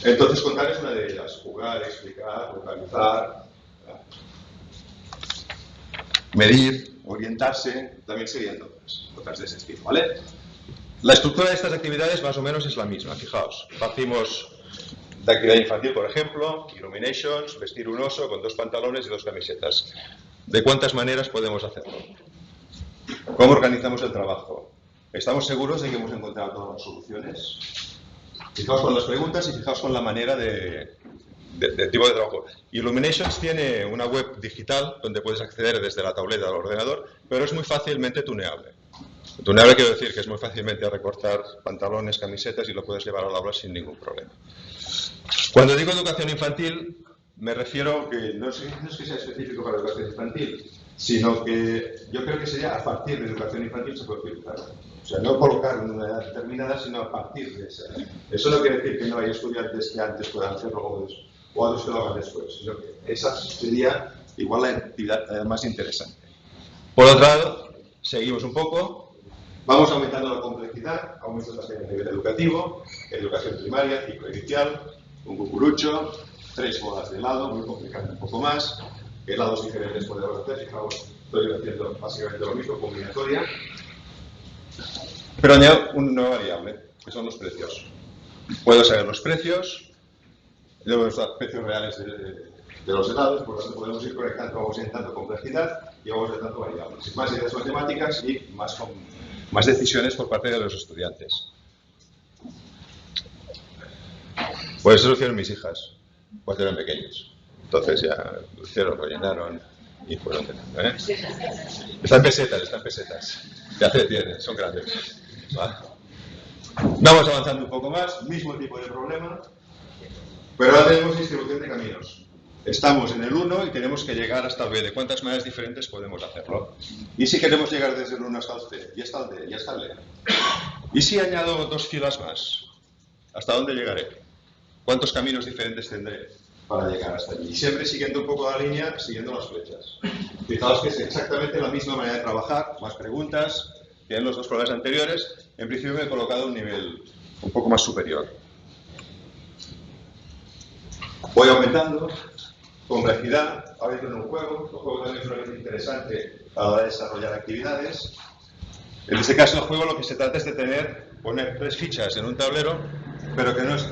Entonces, contar es una de ellas. Jugar, explicar, localizar, medir, orientarse, también serían otras de ese estilo, ¿vale? La estructura de estas actividades más o menos es la misma, fijaos. Partimos de actividad infantil, por ejemplo, illuminations, vestir un oso con 2 pantalones y 2 camisetas. ¿De cuántas maneras podemos hacerlo? ¿Cómo organizamos el trabajo? ¿Estamos seguros de que hemos encontrado todas las soluciones? Fijaos con las preguntas y fijaos con la manera de tipo de trabajo. Illuminations tiene una web digital donde puedes acceder desde la tableta al ordenador, pero es muy fácilmente tuneable. Tuneable quiero decir que es muy fácilmente recortar pantalones, camisetas y lo puedes llevar al aula sin ningún problema. Cuando digo educación infantil, me refiero que no es que sea específico para educación infantil, sino que yo creo que sería a partir de educación infantil se puede utilizar. O sea, no colocar en una edad determinada, sino a partir de esa edad. Eso no quiere decir que no hay estudiantes que antes puedan hacerlo o otros que lo hagan después, sino que esa sería igual la actividad más interesante. Por otro lado, seguimos un poco, vamos aumentando la complejidad, aumento también el nivel educativo, educación primaria, ciclo inicial, un cucurucho, 3 bolas de helado, muy complicado un poco más, helados diferentes podemos hacer, fijaos, estoy haciendo básicamente lo mismo, combinatoria, pero añado una nueva variable, que son los precios. Puedo saber los precios, los precios reales de los helados, por lo tanto podemos ir conectando, vamos aumentando complejidad y vamos aumentando variables. Más ideas matemáticas y más decisiones por parte de los estudiantes. Pues eso lo hicieron mis hijas, cuando eran pequeños. Entonces ya lo hicieron, lo llenaron y fueron teniendo, ¿eh? Están pesetas. Ya se tienen, son grandes. ¿Va? Vamos avanzando un poco más, mismo tipo de problema, pero ahora tenemos distribución de caminos. Estamos en el 1 y tenemos que llegar hasta el B. ¿De cuántas maneras diferentes podemos hacerlo? ¿Y si queremos llegar desde el 1 hasta el C? Y hasta el D, y hasta el E. ¿Y si añado 2 filas más? ¿Hasta dónde llegaré? ¿Cuántos caminos diferentes tendré para llegar hasta allí? Y siempre siguiendo un poco la línea, siguiendo las flechas. Fijaos que es exactamente la misma manera de trabajar, más preguntas que en los 2 problemas anteriores. En principio me he colocado a un nivel un poco más superior. Voy aumentando complejidad, ahora entro en un juego. El juego también es una cosa interesante a la hora de desarrollar actividades. En este caso, el juego lo que se trata es de poner 3 fichas en un tablero, pero que no es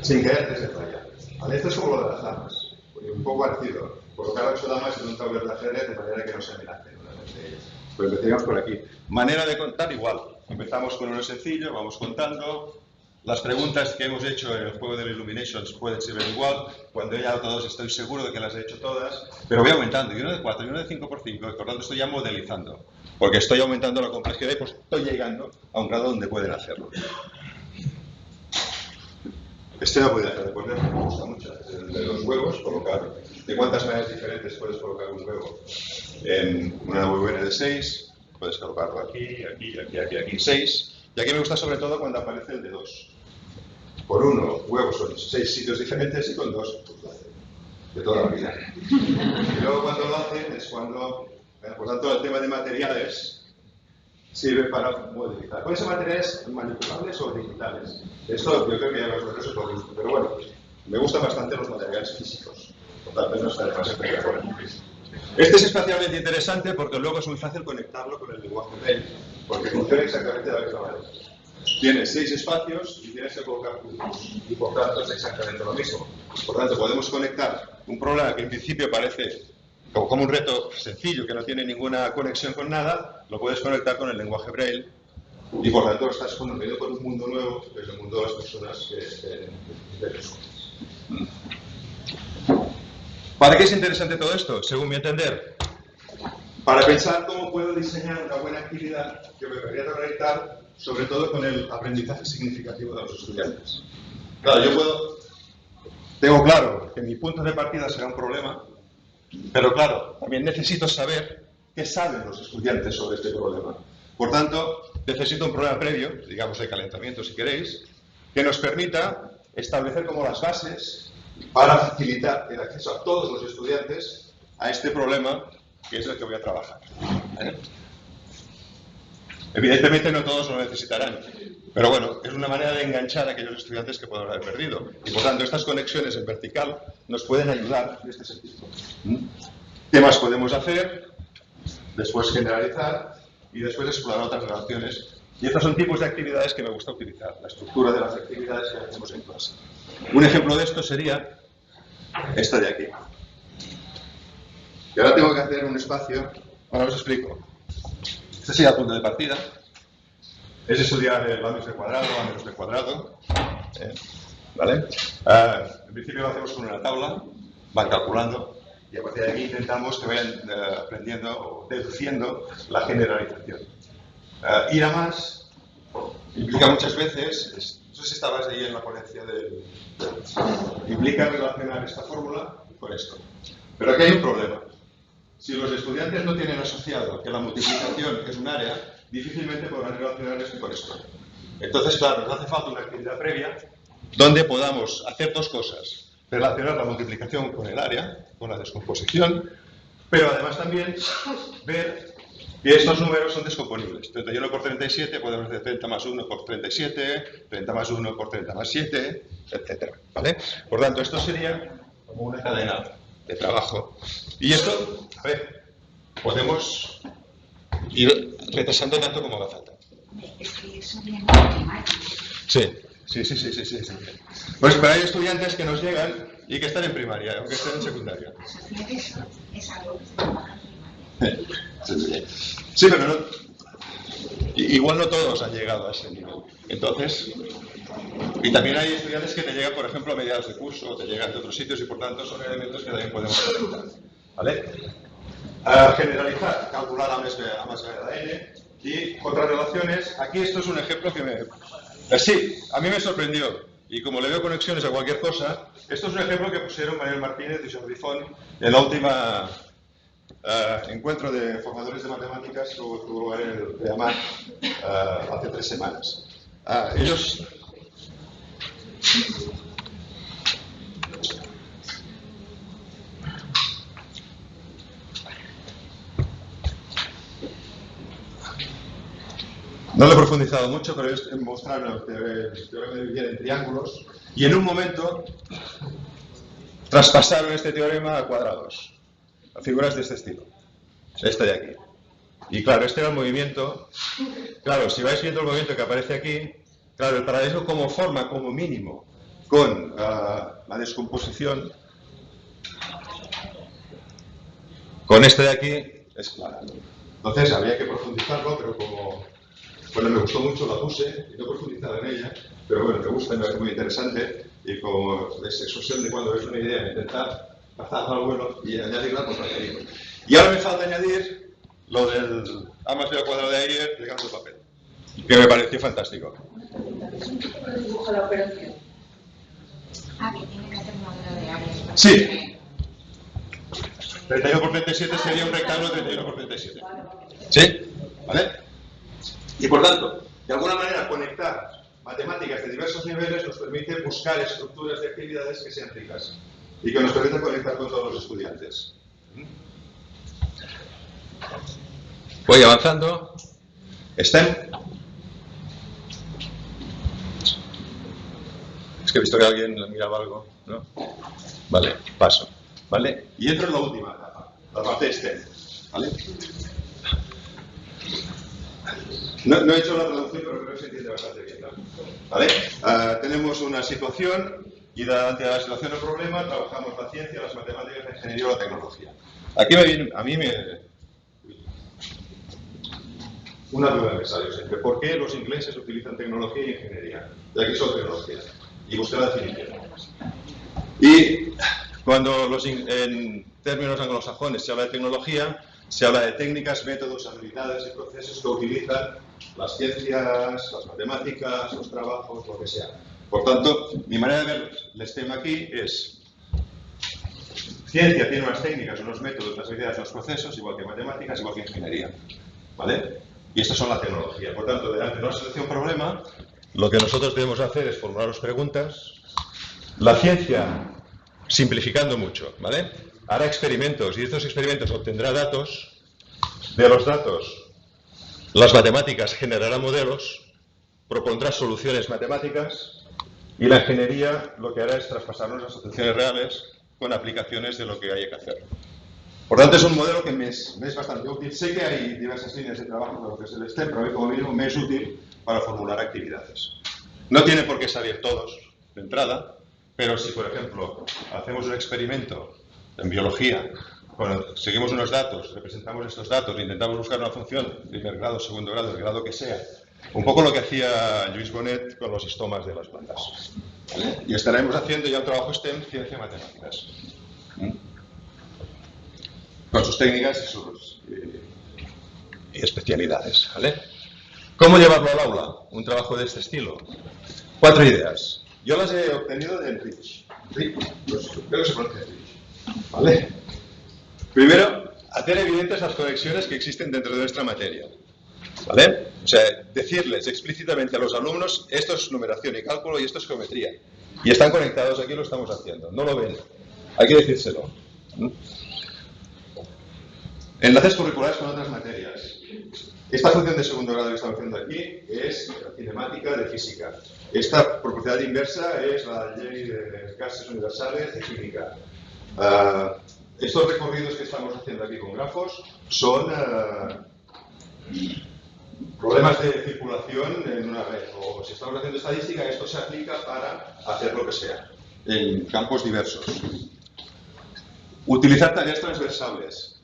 sin caer desde falla. ¿Vale? Esto es como lo de las damas, un poco parecido. Colocar 8 damas en un tablero de ajedrez de manera que no se amenacen una de ellas. Pues empezamos por aquí. Manera de contar igual. Empezamos con uno sencillo, vamos contando. Las preguntas que hemos hecho en el juego de Illuminations pueden ser igual. Cuando he llegado a todos estoy seguro de que las he hecho todas, pero voy aumentando. Y uno de 4 y uno de 5 por 5, por lo tanto estoy ya modelizando. Porque estoy aumentando la complejidad y pues estoy llegando a un grado donde pueden hacerlo. Este lo puede hacer de poner, me gusta mucho. El de los huevos, colocar. ¿De cuántas maneras diferentes puedes colocar un huevo? En una VN de 6, puedes colocarlo aquí, 6. Y aquí me gusta sobre todo cuando aparece el de 2. Por 1, huevos son 6 sitios diferentes y con 2, pues lo hacen. De toda la vida. Y luego cuando lo hacen es cuando, por tanto, el tema de materiales sirve para modelizar. ¿Pueden ser materiales manipulables o digitales? Esto yo creo que ya los otros se pueden, pero bueno, me gustan bastante los materiales físicos. Por tanto, no estaré más espectacular. Este es especialmente interesante porque luego es muy fácil conectarlo con el lenguaje Braille, porque funciona exactamente de la misma manera. Tienes 6 espacios y tienes que colocar puntos, y por tanto es exactamente lo mismo. Por tanto, podemos conectar un problema que en principio parece como un reto sencillo, que no tiene ninguna conexión con nada, lo puedes conectar con el lenguaje Braille y por tanto estás conociendo con un mundo nuevo, que es el mundo de las personas que ¿Para qué es interesante todo esto? Según mi entender, para pensar cómo puedo diseñar una buena actividad que me permita conectar, sobre todo con el aprendizaje significativo de los estudiantes. Claro, tengo claro que mi punto de partida será un problema, pero claro, también necesito saber qué saben los estudiantes sobre este problema. Por tanto, necesito un problema previo, digamos de calentamiento si queréis, que nos permita establecer como las bases para facilitar el acceso a todos los estudiantes a este problema que es el que voy a trabajar. Evidentemente no todos lo necesitarán, pero bueno, es una manera de enganchar a aquellos estudiantes que pueden haber perdido. Y por tanto, estas conexiones en vertical nos pueden ayudar en este sentido. ¿Qué más podemos hacer? Después generalizar y después explorar otras relaciones. Y estos son tipos de actividades que me gusta utilizar, la estructura de las actividades que hacemos en clase. Un ejemplo de esto sería esta de aquí. Y ahora tengo que hacer un espacio, ahora os explico. Este sería el punto de partida. Es estudiar el a menos b cuadrado, a menos b cuadrado. ¿Vale? En principio lo hacemos con una tabla, van calculando, y a partir de aquí intentamos que vayan aprendiendo o deduciendo la generalización. Ir a más implica muchas veces, no sé si estabas ahí en la ponencia implica relacionar esta fórmula con esto. Pero aquí hay un problema. Si los estudiantes no tienen asociado que la multiplicación es un área, difícilmente podrán relacionar esto con esto. Entonces, claro, nos hace falta una actividad previa donde podamos hacer dos cosas. Relacionar la multiplicación con el área, con la descomposición, pero además también ver que estos números son descomponibles. 31 por 37 podemos hacer 30 más 1 por 37, 30 más 1 por 30 más 7, etc. ¿Vale? Por tanto, esto sería como una cadena de trabajo. Y esto, a ver, podemos ir retrasando tanto como haga falta. Es que eso viene de primaria. Sí. Pues para hay estudiantes que nos llegan y que están en primaria, aunque estén en secundaria. Eso es algo que se trabaja en primaria. Sí, pero no, igual no todos han llegado a ese nivel. Entonces, y también hay estudiantes que te llegan, por ejemplo, a mediados de curso, o te llegan de otros sitios y por tanto son elementos que también podemos preguntar. ¿Vale? Generalizar, calcular A más B a la N y contrarrelaciones. Aquí esto es un ejemplo que sí, a mí me sorprendió. Y como le veo conexiones a cualquier cosa, esto es un ejemplo que pusieron Manuel Martínez y Jordi Font en la última encuentro de formadores de matemáticas que tuvo lugar en el PEAMAT hace 3 semanas. Ellos... No lo he profundizado mucho, pero es mostrar el teorema de Vivier en triángulos y en un momento traspasaron este teorema a cuadrados, a figuras de este estilo, este de aquí. Y claro, este era el movimiento. Claro, si vais viendo el movimiento que aparece aquí, claro, el paralelismo como forma, como mínimo, con la descomposición, con este de aquí, es clara. Entonces habría que profundizarlo, pero como... Bueno, me gustó mucho, la puse y no he profundizado en ella, pero bueno, me gusta, me parece muy interesante y como es expresión de cuando ves una idea, intentar pasarla al vuelo y añadirla, pues lo añadimos. Y ahora me falta añadir lo del A más B al cuadrado de Eiger plegando el papel, que me pareció fantástico. Es un tipo de dibujo de la operación. Que tiene que hacer un modelo de áreas. Sí. 31 por 37 sería un rectángulo de 31 por 37. ¿Sí? ¿Vale? Y por tanto, de alguna manera conectar matemáticas de diversos niveles nos permite buscar estructuras de actividades que sean ricas y que nos permitan conectar con todos los estudiantes. Voy avanzando. STEM. Es que he visto que alguien miraba algo, ¿no? Vale, paso. ¿Vale? Y entro en la última etapa, la parte de STEM. ¿Vale? No he hecho la traducción, pero creo que se entiende bastante bien, ¿no? ¿Vale? Tenemos una situación y ante la situación o problema trabajamos la ciencia, las matemáticas, la ingeniería o la tecnología. Aquí a mí una duda me sale siempre. ¿Por qué los ingleses utilizan tecnología y ingeniería? De aquí son tecnologías. Y busqué la definición. Y cuando en términos anglosajones se habla de tecnología, se habla de técnicas, métodos, habilidades y procesos que utilizan las ciencias, las matemáticas, los trabajos, lo que sea. Por tanto, mi manera de ver el STEM aquí es: ciencia tiene unas técnicas, unos métodos, unas habilidades, unos procesos, igual que matemáticas, igual que ingeniería. ¿Vale? Y estas son la tecnología. Por tanto, delante de una solución problema, lo que nosotros debemos hacer es formularos preguntas. La ciencia, simplificando mucho, ¿vale?, hará experimentos y de estos experimentos obtendrá datos. De los datos Las matemáticas generarán modelos, propondrá soluciones matemáticas y la ingeniería lo que hará es traspasarnos las soluciones reales con aplicaciones de lo que haya que hacer. Por tanto, es un modelo que me es bastante útil. Sé que hay diversas líneas de trabajo de lo que es el STEM, pero a mí como mínimo me es útil para formular actividades. No tiene por qué salir todos de entrada, pero si, por ejemplo, hacemos un experimento en biología, seguimos unos datos, representamos estos datos, intentamos buscar una función, primer grado, segundo grado, el grado que sea, un poco lo que hacía Lluís Bonet con los estomas de las plantas. ¿Vale? Y estaremos haciendo ya un trabajo STEM, ciencia y matemáticas. Con sus técnicas y sus especialidades. ¿Vale? ¿Cómo llevarlo al aula? Un trabajo de este estilo. 4 ideas. Yo las he obtenido de Enrich. Creo que se pronuncia Enrich. ¿Vale? Primero, hacer evidentes las conexiones que existen dentro de nuestra materia. ¿Vale? O sea, decirles explícitamente a los alumnos, esto es numeración y cálculo y esto es geometría. Y están conectados, aquí lo estamos haciendo. No lo ven. Hay que decírselo. Enlaces curriculares con otras materias. Esta función de segundo grado que estamos haciendo aquí es la cinemática de física. Esta propiedad inversa es la ley de gases universales de química. Estos recorridos que estamos haciendo aquí con grafos son problemas de circulación en una red. O si estamos haciendo estadística, esto se aplica para hacer lo que sea, en campos diversos. Utilizar tareas transversales.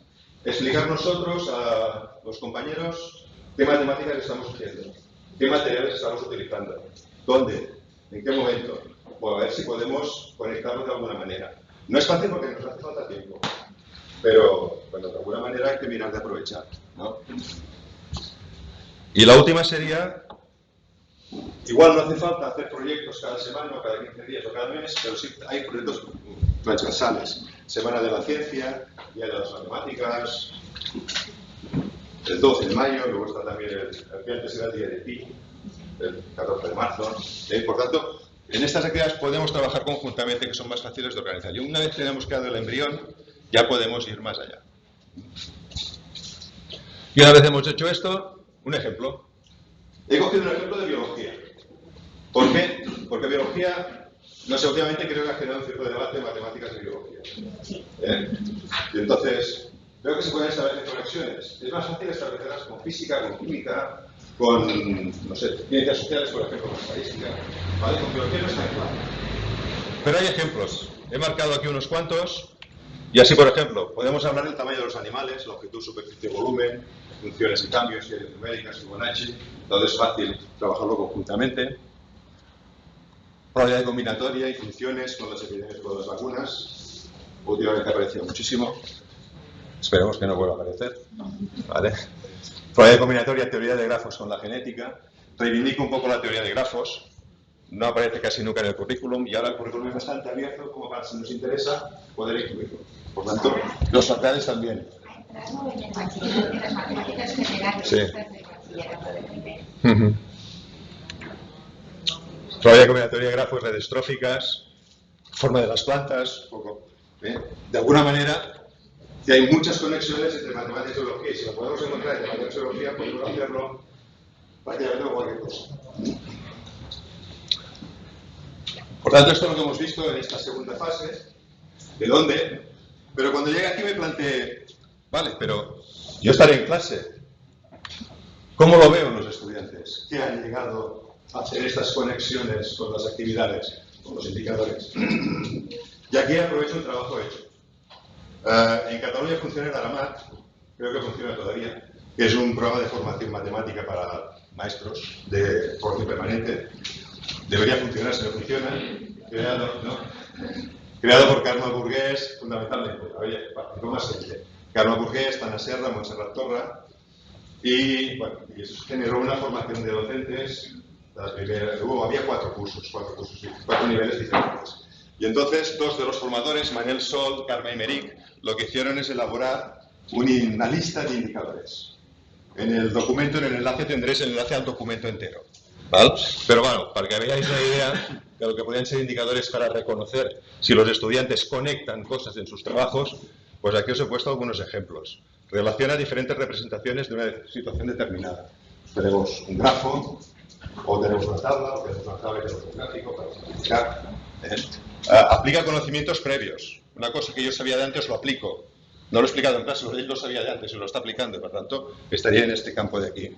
Explicar nosotros a los compañeros qué matemáticas estamos haciendo, qué materiales estamos utilizando, dónde, en qué momento, o a ver si podemos conectarlo de alguna manera. No es fácil porque nos hace falta tiempo, pero bueno, de alguna manera hay que mirar de aprovechar, ¿no? Y la última sería, igual no hace falta hacer proyectos cada semana o cada 15 días o cada mes, pero sí hay proyectos transversales. Semana de la Ciencia, Día de las Matemáticas, el 12 de mayo, luego está también el que antes era el Día de Pi, el 14 de marzo. Por tanto, en estas actividades podemos trabajar conjuntamente, que son más fáciles de organizar. Y una vez que tenemos creado el embrión, ya podemos ir más allá. Y una vez hemos hecho esto, un ejemplo. He cogido un ejemplo de biología. ¿Por qué? Porque biología... No sé, últimamente creo que ha generado un cierto debate de matemáticas y biología. Y entonces, creo que se pueden establecer conexiones. Es más fácil establecerlas con física, con química, con, no sé, ciencias sociales, por ejemplo, con estadística. ¿Vale? Con biología no está claro. Pero hay ejemplos. He marcado aquí unos cuantos. Y así, por ejemplo, podemos hablar del tamaño de los animales, longitud, superficie, volumen, funciones y cambios, series numéricas, Fibonacci. Entonces es fácil trabajarlo conjuntamente. Probabilidad combinatoria y funciones con las epidemias con las vacunas. Últimamente ha aparecido muchísimo. Esperemos que no vuelva a aparecer. ¿Vale? Probabilidad combinatoria, teoría de grafos con la genética. Reivindico un poco la teoría de grafos. No aparece casi nunca en el currículum y ahora el currículum es bastante abierto como para, si nos interesa, poder incluirlo. Por tanto, los factores también. En bachillerato de las matemáticas generales, sí. De bachillerato de primero. Probabilidad combinatoria de grafos, redes tróficas, forma de las plantas, un poco. De alguna manera, que hay muchas conexiones entre matemáticas y biología, y si lo podemos encontrar entre matemáticas y biología, podemos hacerlo prácticamente con cualquier cosa. Por tanto, esto es lo que hemos visto en esta segunda fase, de dónde, pero cuando llegué aquí me planteé, vale, pero yo estaré en clase, ¿cómo lo veo los estudiantes? ¿Qué han llegado a hacer estas conexiones con las actividades, con los indicadores? Y aquí aprovecho un trabajo hecho. En Cataluña funciona el Aramat, creo que funciona todavía, que es un programa de formación matemática para maestros de formación permanente. Debería funcionar si no funciona. Creado por Carme Burgués, fundamentalmente. Participó más gente. Carme Burgués, Tana Serra, Montserrat Torra. Y bueno, y eso generó una formación de docentes. Había 4 cursos, 4 niveles diferentes. Y entonces, 2 de los formadores, Manel Sol, Carme Aymeric, lo que hicieron es elaborar una lista de indicadores. En el documento, en el enlace, tendréis el enlace al documento entero. ¿Vale? Pero bueno, para que veáis la idea de lo que podrían ser indicadores para reconocer si los estudiantes conectan cosas en sus trabajos, pues aquí os he puesto algunos ejemplos. relaciona diferentes representaciones de una situación determinada. Tenemos un grafo, o tenemos una tabla, o tenemos una tabla y tenemos un gráfico para simplificar. Aplica conocimientos previos. Una cosa que yo sabía de antes lo aplico. No lo he explicado en clase, él lo sabía de antes y lo está aplicando, por tanto, estaría en este campo de aquí.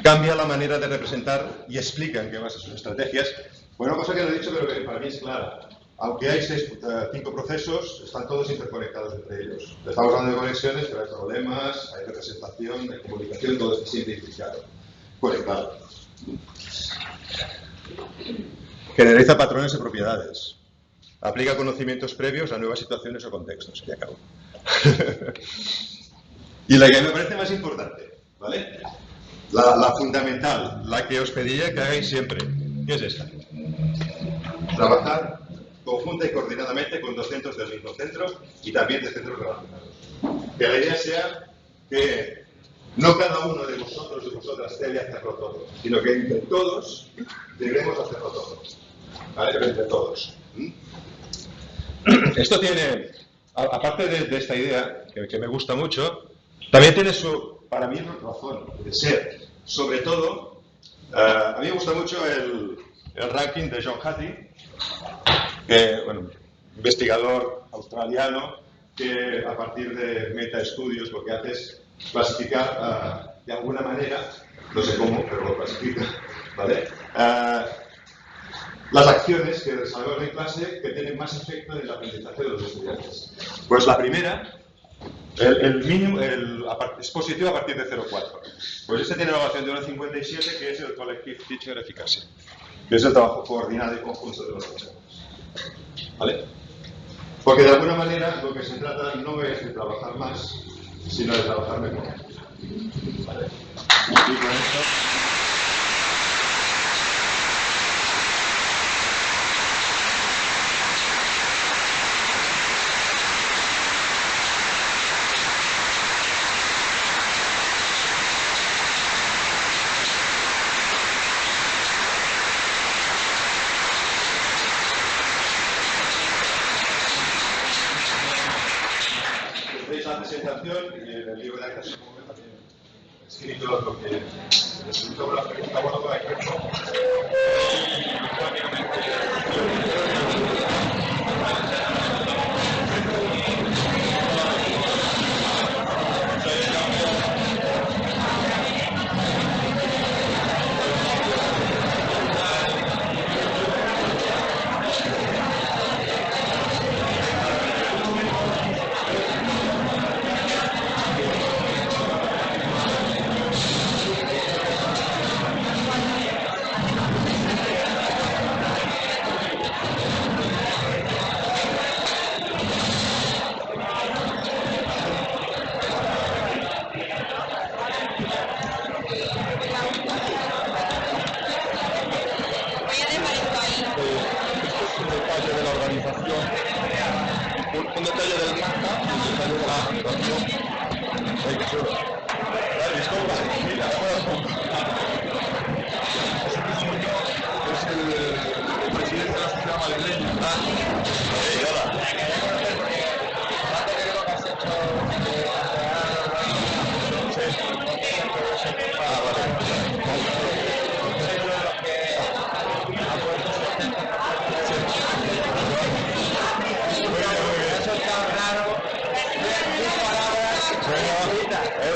Cambia la manera de representar y explica en qué basa sus estrategias. Bueno, una cosa que no he dicho, pero que para mí es clara. Aunque hay 5 procesos, están todos interconectados entre ellos. Estamos hablando de conexiones, pero hay problemas, hay representación, hay comunicación, todo está siempre identificado, conectado. Generaliza patrones de propiedades. Aplica conocimientos previos a nuevas situaciones o contextos. Y acabo. Y la que me parece más importante, ¿vale? La fundamental, la que os pediría que hagáis siempre, ¿qué es esta? Trabajar conjunta y coordinadamente con docentes del mismo centro y también de centros relacionados. Que la idea sea que no cada uno de vosotros y vosotras debe hacerlo todo, sino que entre todos debemos hacerlo todo. ¿Vale? Pero entre todos. Esto tiene, aparte de esta idea, que me gusta mucho, también tiene para mí, razón de ser. Sobre todo, a mí me gusta mucho el ranking de John Hattie, que, bueno, investigador australiano, que a partir de metaestudios lo que hace es clasificar de alguna manera, no sé cómo, pero lo clasifica, ¿vale? Las acciones que desarrollan en clase que tienen más efecto en el aprendizaje de los estudiantes. Pues la primera, el mínimo, es positivo a partir de 0,4. Pues este tiene una evaluación de 1,57, que es el Collective Teacher Efficacy, que es el trabajo coordinado y conjunto de los docentes. ¿Vale? Porque de alguna manera lo que se trata no es de trabajar más, sino de trabajar mejor. ¿Vale? Y con esto... la presentación y en el libro de actas también he escrito lo que resultó una pregunta buena para el cuerpo. Un detalle del manga, un detalle de la animación. ¡Ay, qué chulo! Vale, disculpa, mira, es el presidente de la sociedad madrileña. Hola.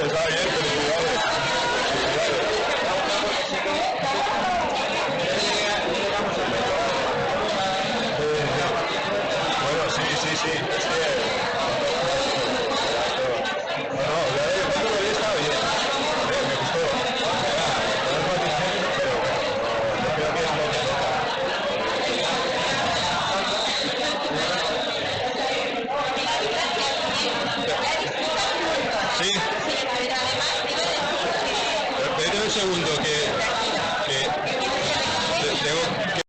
Está bien,